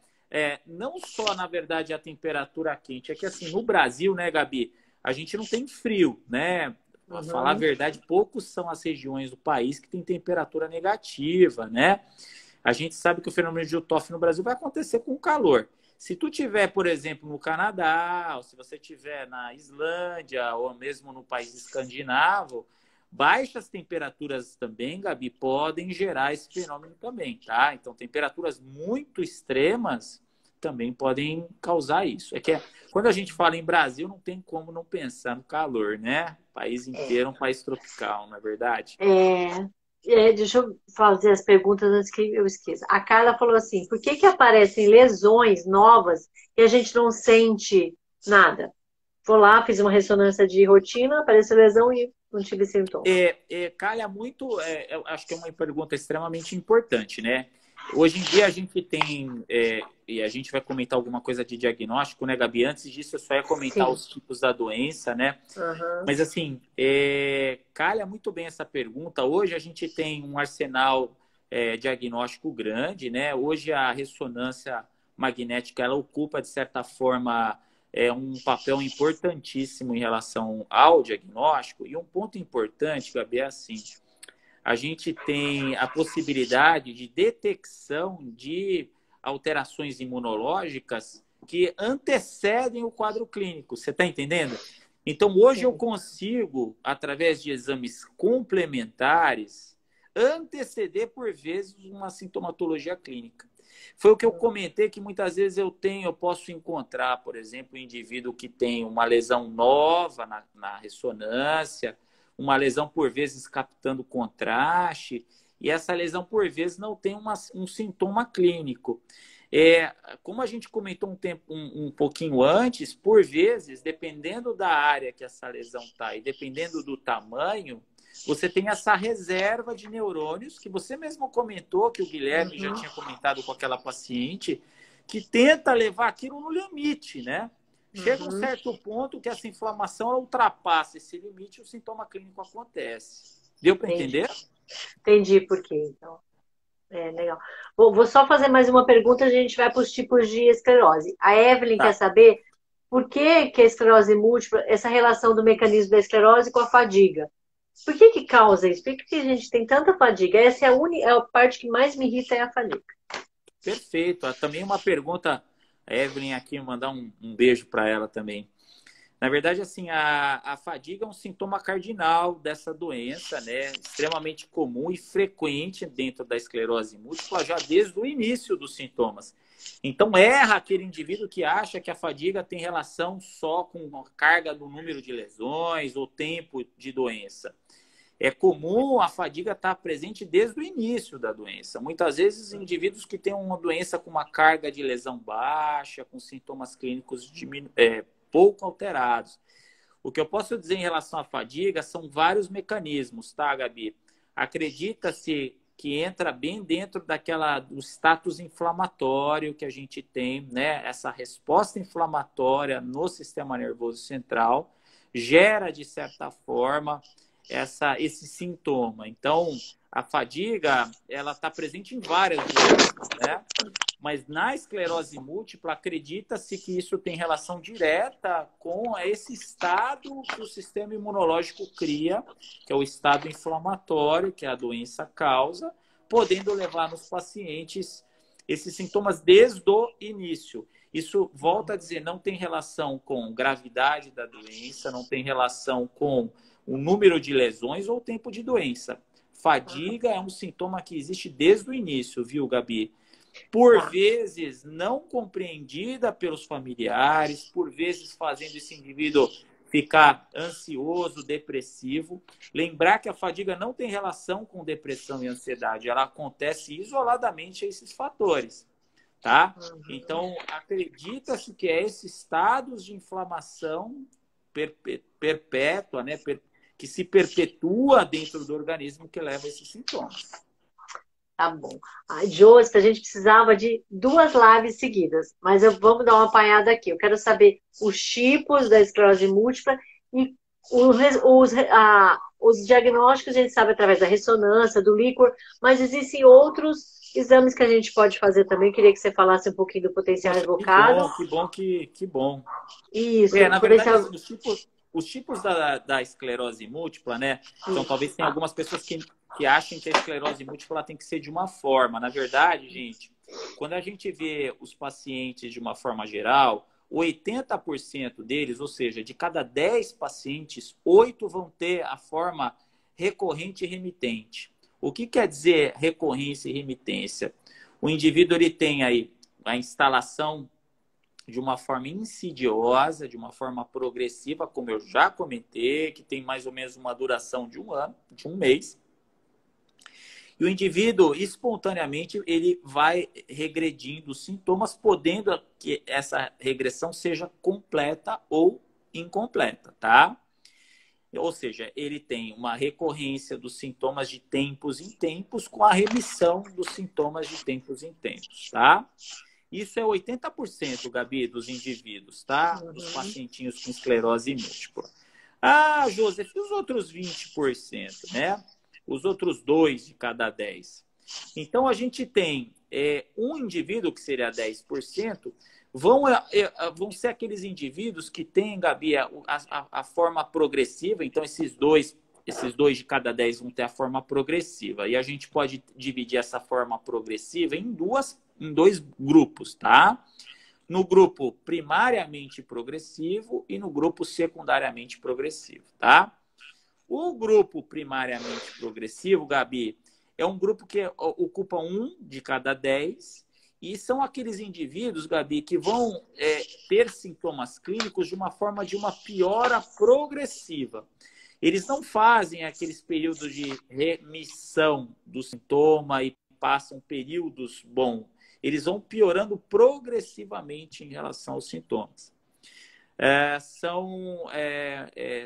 Não só, na verdade, a temperatura quente, é que, assim, no Brasil, né, Gabi, a gente não tem frio, né? Pra falar a uhum. verdade, poucos são as regiões do país que tem temperatura negativa, né? A gente sabe que o fenômeno de Eutófilo no Brasil vai acontecer com o calor. Se tu tiver, por exemplo, no Canadá, ou se você tiver na Islândia, ou mesmo no país escandinavo, baixas temperaturas também, Gabi, podem gerar esse fenômeno também, tá? Então, temperaturas muito extremas também podem causar isso. Quando a gente fala em Brasil, não tem como não pensar no calor, né? O país inteiro é um país tropical, não é verdade? Deixa eu fazer as perguntas antes que eu esqueça. A Carla falou assim: por que que aparecem lesões novas e a gente não sente nada? Vou lá, fiz uma ressonância de rotina, apareceu lesão e não tive sintoma. Calha muito, eu acho que é uma pergunta extremamente importante, né? Hoje em dia a gente tem, e a gente vai comentar alguma coisa de diagnóstico, né, Gabi? Antes disso, eu só ia comentar Sim. os tipos da doença, né? Aham. Mas assim, calha muito bem essa pergunta. Hoje a gente tem um arsenal diagnóstico grande, né? Hoje a ressonância magnética ela ocupa, de certa forma, um papel importantíssimo em relação ao diagnóstico. E um ponto importante, Gabi, é assim: a gente tem a possibilidade de detecção de alterações imunológicas que antecedem o quadro clínico. Você está entendendo? Então, hoje eu Sim. consigo, através de exames complementares, anteceder, por vezes, uma sintomatologia clínica. Foi o que eu comentei que muitas vezes eu posso encontrar, por exemplo, um indivíduo que tem uma lesão nova na ressonância, uma lesão por vezes captando contraste, e essa lesão por vezes não tem um sintoma clínico. Como a gente comentou um pouquinho antes, por vezes, dependendo da área que essa lesão está e dependendo do tamanho, você tem essa reserva de neurônios que você mesmo comentou, que o Guilherme já Uhum. tinha comentado com aquela paciente, que tenta levar aquilo no limite, né? Chega um Uhum. certo ponto que essa inflamação ultrapassa esse limite e o sintoma clínico acontece. Deu para Entendi. entender? Entendi por quê, então. Legal. Vou só fazer mais uma pergunta, a gente vai para os tipos de esclerose. A Evelyn quer Tá. saber por que a esclerose múltipla, essa relação do mecanismo da esclerose com a fadiga. Por que causa isso? Por que a gente tem tanta fadiga? Essa é a parte que mais me irrita é a fadiga. Perfeito. Também uma pergunta, a Evelyn aqui, mandar um beijo para ela também. Na verdade, assim, a fadiga é um sintoma cardinal dessa doença, né? Extremamente comum e frequente dentro da esclerose múltipla, já desde o início dos sintomas. Então, erra aquele indivíduo que acha que a fadiga tem relação só com a carga do número de lesões ou tempo de doença. É comum a fadiga estar presente desde o início da doença. Muitas vezes, indivíduos que têm uma doença com uma carga de lesão baixa, com sintomas clínicos pouco alterados. O que eu posso dizer em relação à fadiga são vários mecanismos, tá, Gabi? Acredita-se que entra bem dentro do status inflamatório que a gente tem, né? Essa resposta inflamatória no sistema nervoso central gera, de certa forma, esse sintoma. Então, a fadiga, ela está presente em várias doenças, né? Mas na esclerose múltipla, acredita-se que isso tem relação direta com esse estado que o sistema imunológico cria, que é o estado inflamatório que a doença causa, podendo levar nos pacientes esses sintomas desde o início. Isso, volta a dizer, não tem relação com gravidade da doença, não tem relação com o número de lesões ou o tempo de doença. Fadiga é um sintoma que existe desde o início, viu, Gabi? Por vezes não compreendida pelos familiares, por vezes fazendo esse indivíduo ficar ansioso, depressivo. Lembrar que a fadiga não tem relação com depressão e ansiedade, ela acontece isoladamente a esses fatores, tá? Então, acredita-se que é esses estados de inflamação perpétua, né, que se perpetua dentro do organismo que leva a esses sintomas. Tá bom. A Josi, a gente precisava de 2 lives seguidas, mas vamos dar uma apanhada aqui. Eu quero saber os tipos da esclerose múltipla e os diagnósticos a gente sabe através da ressonância, do líquor, mas existem outros exames que a gente pode fazer também. Queria que você falasse um pouquinho do potencial revocado. Que bom. Isso. Na verdade, assim, os tipos da esclerose múltipla, né? Então, talvez tenha algumas pessoas que acham que a esclerose múltipla tem que ser de uma forma. Na verdade, gente, quando a gente vê os pacientes de uma forma geral, 80% deles, ou seja, de cada 10 pacientes, 8 vão ter a forma recorrente e remitente. O que quer dizer recorrência e remitência? O indivíduo ele tem aí a instalação de uma forma insidiosa, de uma forma progressiva, como eu já comentei, que tem mais ou menos uma duração de 1 ano, de 1 mês. E o indivíduo, espontaneamente, ele vai regredindo os sintomas, podendo que essa regressão seja completa ou incompleta, tá? Ou seja, ele tem uma recorrência dos sintomas de tempos em tempos com a remissão dos sintomas de tempos em tempos, tá? Isso é 80%, Gabi, dos indivíduos, tá? Dos pacientinhos com esclerose múltipla. Ah, Joseph, e os outros 20%, né? Os outros 2 de cada 10. Então, a gente tem um indivíduo, que seria 10%, vão ser aqueles indivíduos que têm, Gabi, a forma progressiva. Então, esses dois de cada 10 vão ter a forma progressiva. E a gente pode dividir essa forma progressiva em 2 grupos, tá? No grupo primariamente progressivo e no grupo secundariamente progressivo, tá? O grupo primariamente progressivo, Gabi, é um grupo que ocupa 1 de cada 10 e são aqueles indivíduos, Gabi, que vão ter sintomas clínicos de uma forma de uma piora progressiva. Eles não fazem aqueles períodos de remissão do sintoma e passam períodos bons. Eles vão piorando progressivamente em relação aos sintomas.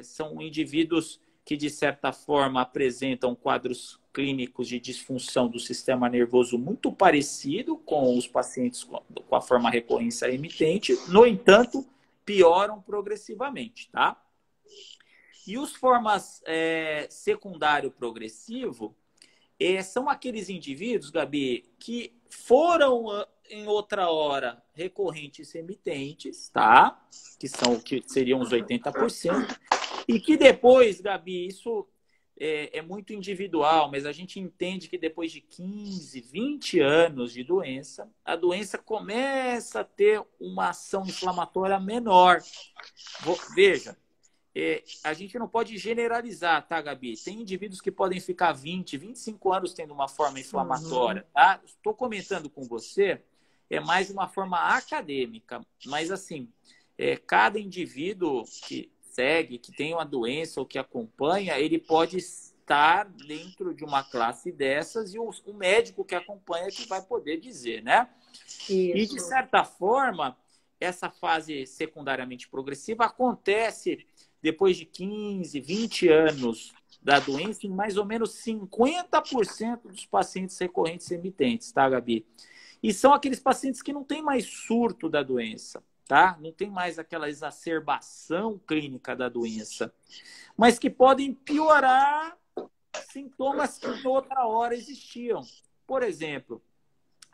São indivíduos que, de certa forma, apresentam quadros clínicos de disfunção do sistema nervoso muito parecido com os pacientes com a forma recorrência remitente. No entanto, pioram progressivamente, tá? E os formas secundário progressivo são aqueles indivíduos, Gabi, que foram em outra hora recorrentes remitentes, tá? Que seriam os 80%. E que depois, Gabi, isso é muito individual, mas a gente entende que depois de 15, 20 anos de doença, a doença começa a ter uma ação inflamatória menor. Veja, a gente não pode generalizar, tá, Gabi? Tem indivíduos que podem ficar 20, 25 anos tendo uma forma inflamatória, tá? Estou comentando com você, é mais uma forma acadêmica, mas assim, cada indivíduo que segue, que tem uma doença ou que acompanha, ele pode estar dentro de uma classe dessas e o médico que acompanha que vai poder dizer, né? Isso. E, de certa forma, essa fase secundariamente progressiva acontece depois de 15, 20 anos da doença em mais ou menos 50% dos pacientes recorrentes remitentes, tá, Gabi? E são aqueles pacientes que não têm mais surto da doença, tá? Não tem mais aquela exacerbação clínica da doença, mas que podem piorar sintomas que em outra hora existiam. Por exemplo,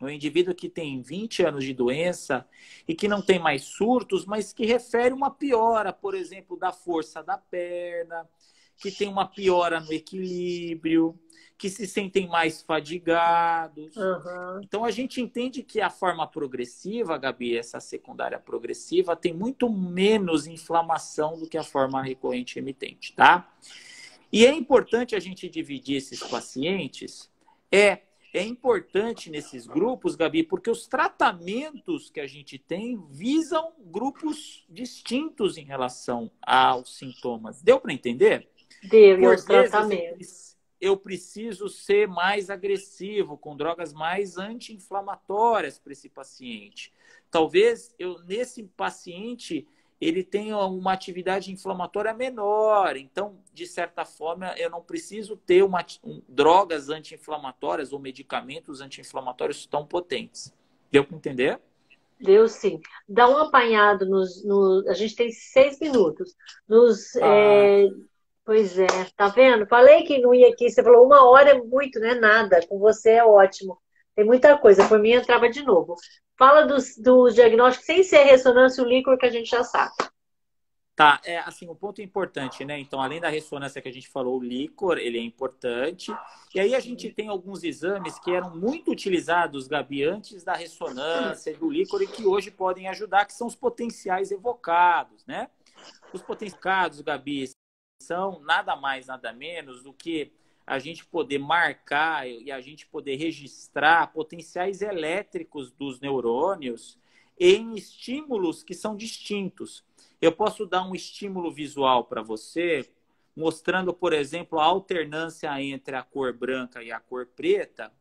o indivíduo que tem 20 anos de doença e que não tem mais surtos, mas que refere uma piora, por exemplo, da força da perna, que tem uma piora no equilíbrio, que se sentem mais fadigados. Então, a gente entende que a forma progressiva, Gabi, essa secundária progressiva, tem muito menos inflamação do que a forma recorrente remitente, tá? E é importante a gente dividir esses pacientes. É importante nesses grupos, Gabi, porque os tratamentos que a gente tem visam grupos distintos em relação aos sintomas. Deu para entender? Deu, e Por os vezes tratamentos. eu preciso ser mais agressivo, com drogas mais anti-inflamatórias para esse paciente. Talvez nesse paciente ele tenha uma atividade inflamatória menor. Então, de certa forma, eu não preciso ter drogas anti-inflamatórias ou medicamentos anti-inflamatórios tão potentes. Deu para entender? Deu sim. Dá um apanhado a gente tem 6 minutos. Nos, Ah, pois é, tá vendo? Falei que não ia aqui. Você falou 1 hora é muito, não é nada. Com você é ótimo. Tem muita coisa. Por mim, entrava de novo. Fala dos diagnósticos sem ser ressonância, o líquor que a gente já sabe. tá, assim, um ponto importante, né? Então, além da ressonância que a gente falou, o líquor, ele é importante. E aí a gente tem alguns exames que eram muito utilizados, Gabi, antes da ressonância, do líquor, e que hoje podem ajudar, que são os potenciais evocados, né? Os potenciais, Gabi, são nada mais, nada menos do que a gente poder marcar e a gente poder registrar potenciais elétricos dos neurônios em estímulos que são distintos. Eu posso dar um estímulo visual para você, mostrando, por exemplo, a alternância entre a cor branca e a cor preta,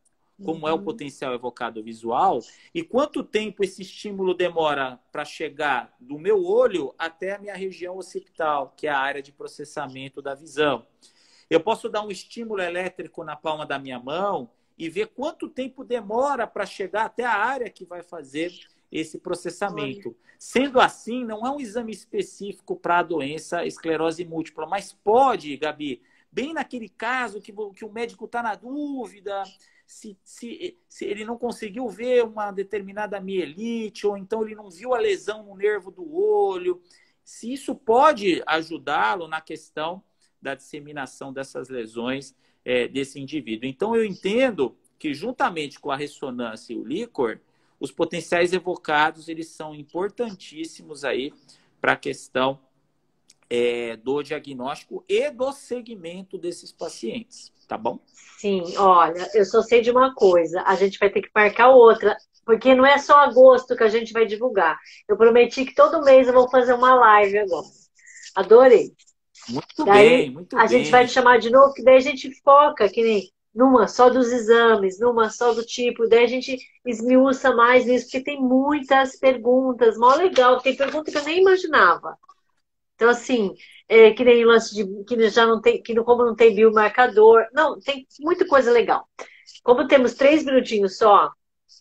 como é o potencial evocado visual, e quanto tempo esse estímulo demora para chegar do meu olho até a minha região occipital, que é a área de processamento da visão. Eu posso dar um estímulo elétrico na palma da minha mão e ver quanto tempo demora para chegar até a área que vai fazer esse processamento. Sendo assim, não é um exame específico para a doença esclerose múltipla, mas pode, Gabi, bem naquele caso que o médico está na dúvida, se ele não conseguiu ver uma determinada mielite, ou então ele não viu a lesão no nervo do olho, se isso pode ajudá-lo na questão da disseminação dessas lesões desse indivíduo. Então, eu entendo que, juntamente com a ressonância e o líquor, os potenciais evocados, eles são importantíssimos aí para a questão do diagnóstico e do segmento desses pacientes, tá bom? Sim, olha, eu só sei de uma coisa, a gente vai ter que marcar outra, porque não é só agosto que a gente vai divulgar. Eu prometi que todo mês eu vou fazer uma live agora. Adorei. Muito bem, Daí muito a gente vai te bem. chamar de novo, que daí a gente foca, que nem numa só dos exames, numa só do tipo, daí a gente esmiuça mais nisso, porque tem muitas perguntas, mó legal, tem pergunta que eu nem imaginava. Então, assim, que nem o lance de que já não tem, como não tem biomarcador. Não, tem muita coisa legal. Como temos 3 minutinhos só,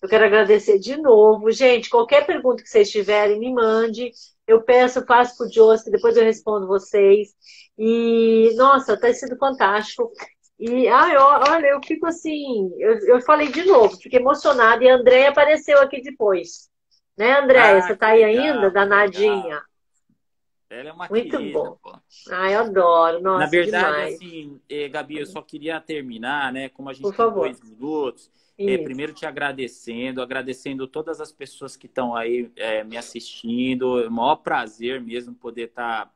eu quero agradecer de novo. Gente, qualquer pergunta que vocês tiverem, me mande. Eu peço, faço pro Josi, depois eu respondo vocês. E, nossa, tá sendo fantástico. E, olha, eu fico assim, eu falei de novo, fiquei emocionada. E a Andréia apareceu aqui depois. Né, Andréia? Ah, Você tá aí ainda, que danadinha? legal. Ela é uma Muito querida, bom. pô. Ai, eu adoro. Na Nossa, verdade, demais. assim, Gabi, eu só queria terminar, né? Como a Por gente tem favor. 2 minutos, Isso. primeiro te agradecendo todas as pessoas que estão aí me assistindo. É o maior prazer mesmo poder estar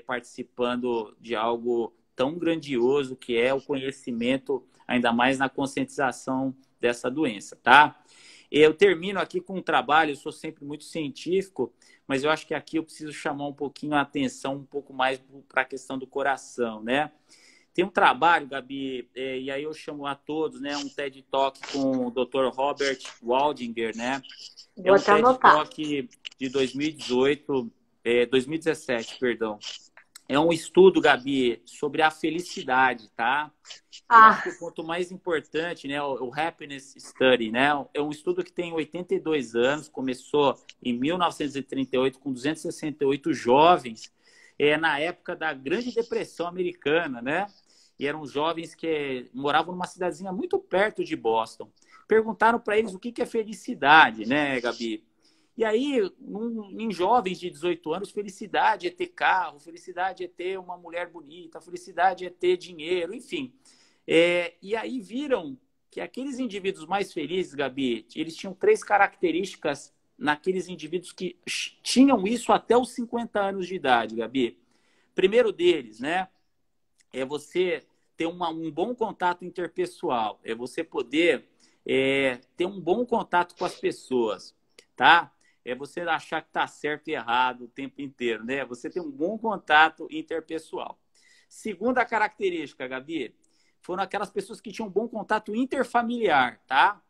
participando de algo tão grandioso que é o conhecimento, ainda mais na conscientização dessa doença, tá? Eu termino aqui com um trabalho, eu sou sempre muito científico, mas eu acho que aqui eu preciso chamar um pouquinho a atenção, um pouco mais para a questão do coração, né? Tem um trabalho, Gabi, e aí eu chamo a todos, né? Um TED Talk com o Dr. Robert Waldinger, né? É Vou um até TED anotar. Talk de 2018, 2017, perdão. É um estudo, Gabi, sobre a felicidade, tá? Eu acho Ah, que o ponto mais importante, né, o Happiness Study, né, é um estudo que tem 82 anos, começou em 1938 com 268 jovens, na época da Grande Depressão Americana, né? E eram jovens que moravam numa cidadezinha muito perto de Boston. Perguntaram para eles o que é felicidade, né, Gabi? E aí, em jovens de 18 anos, felicidade é ter carro, felicidade é ter uma mulher bonita, felicidade é ter dinheiro, enfim. E aí viram que aqueles indivíduos mais felizes, Gabi, eles tinham 3 características naqueles indivíduos que tinham isso até os 50 anos de idade, Gabi. Primeiro deles, né? é você ter um bom contato interpessoal, é você poder ter um bom contato com as pessoas, tá? É você achar que tá certo e errado o tempo inteiro, né? Você ter um bom contato interpessoal. Segunda característica, Gabi, foram aquelas pessoas que tinham um bom contato interfamiliar, tá?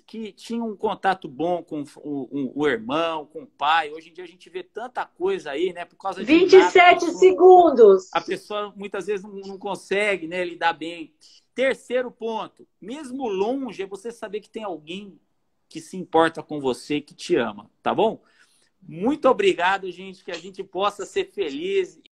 Que tinham um contato bom com o irmão, com o pai. Hoje em dia a gente vê tanta coisa aí, né? Por causa de nada. 27 segundos. A pessoa muitas vezes não consegue, né, lidar bem. Terceiro ponto, mesmo longe, é você saber que tem alguém que se importa com você, que te ama, tá bom? Muito obrigado, gente, que a gente possa ser feliz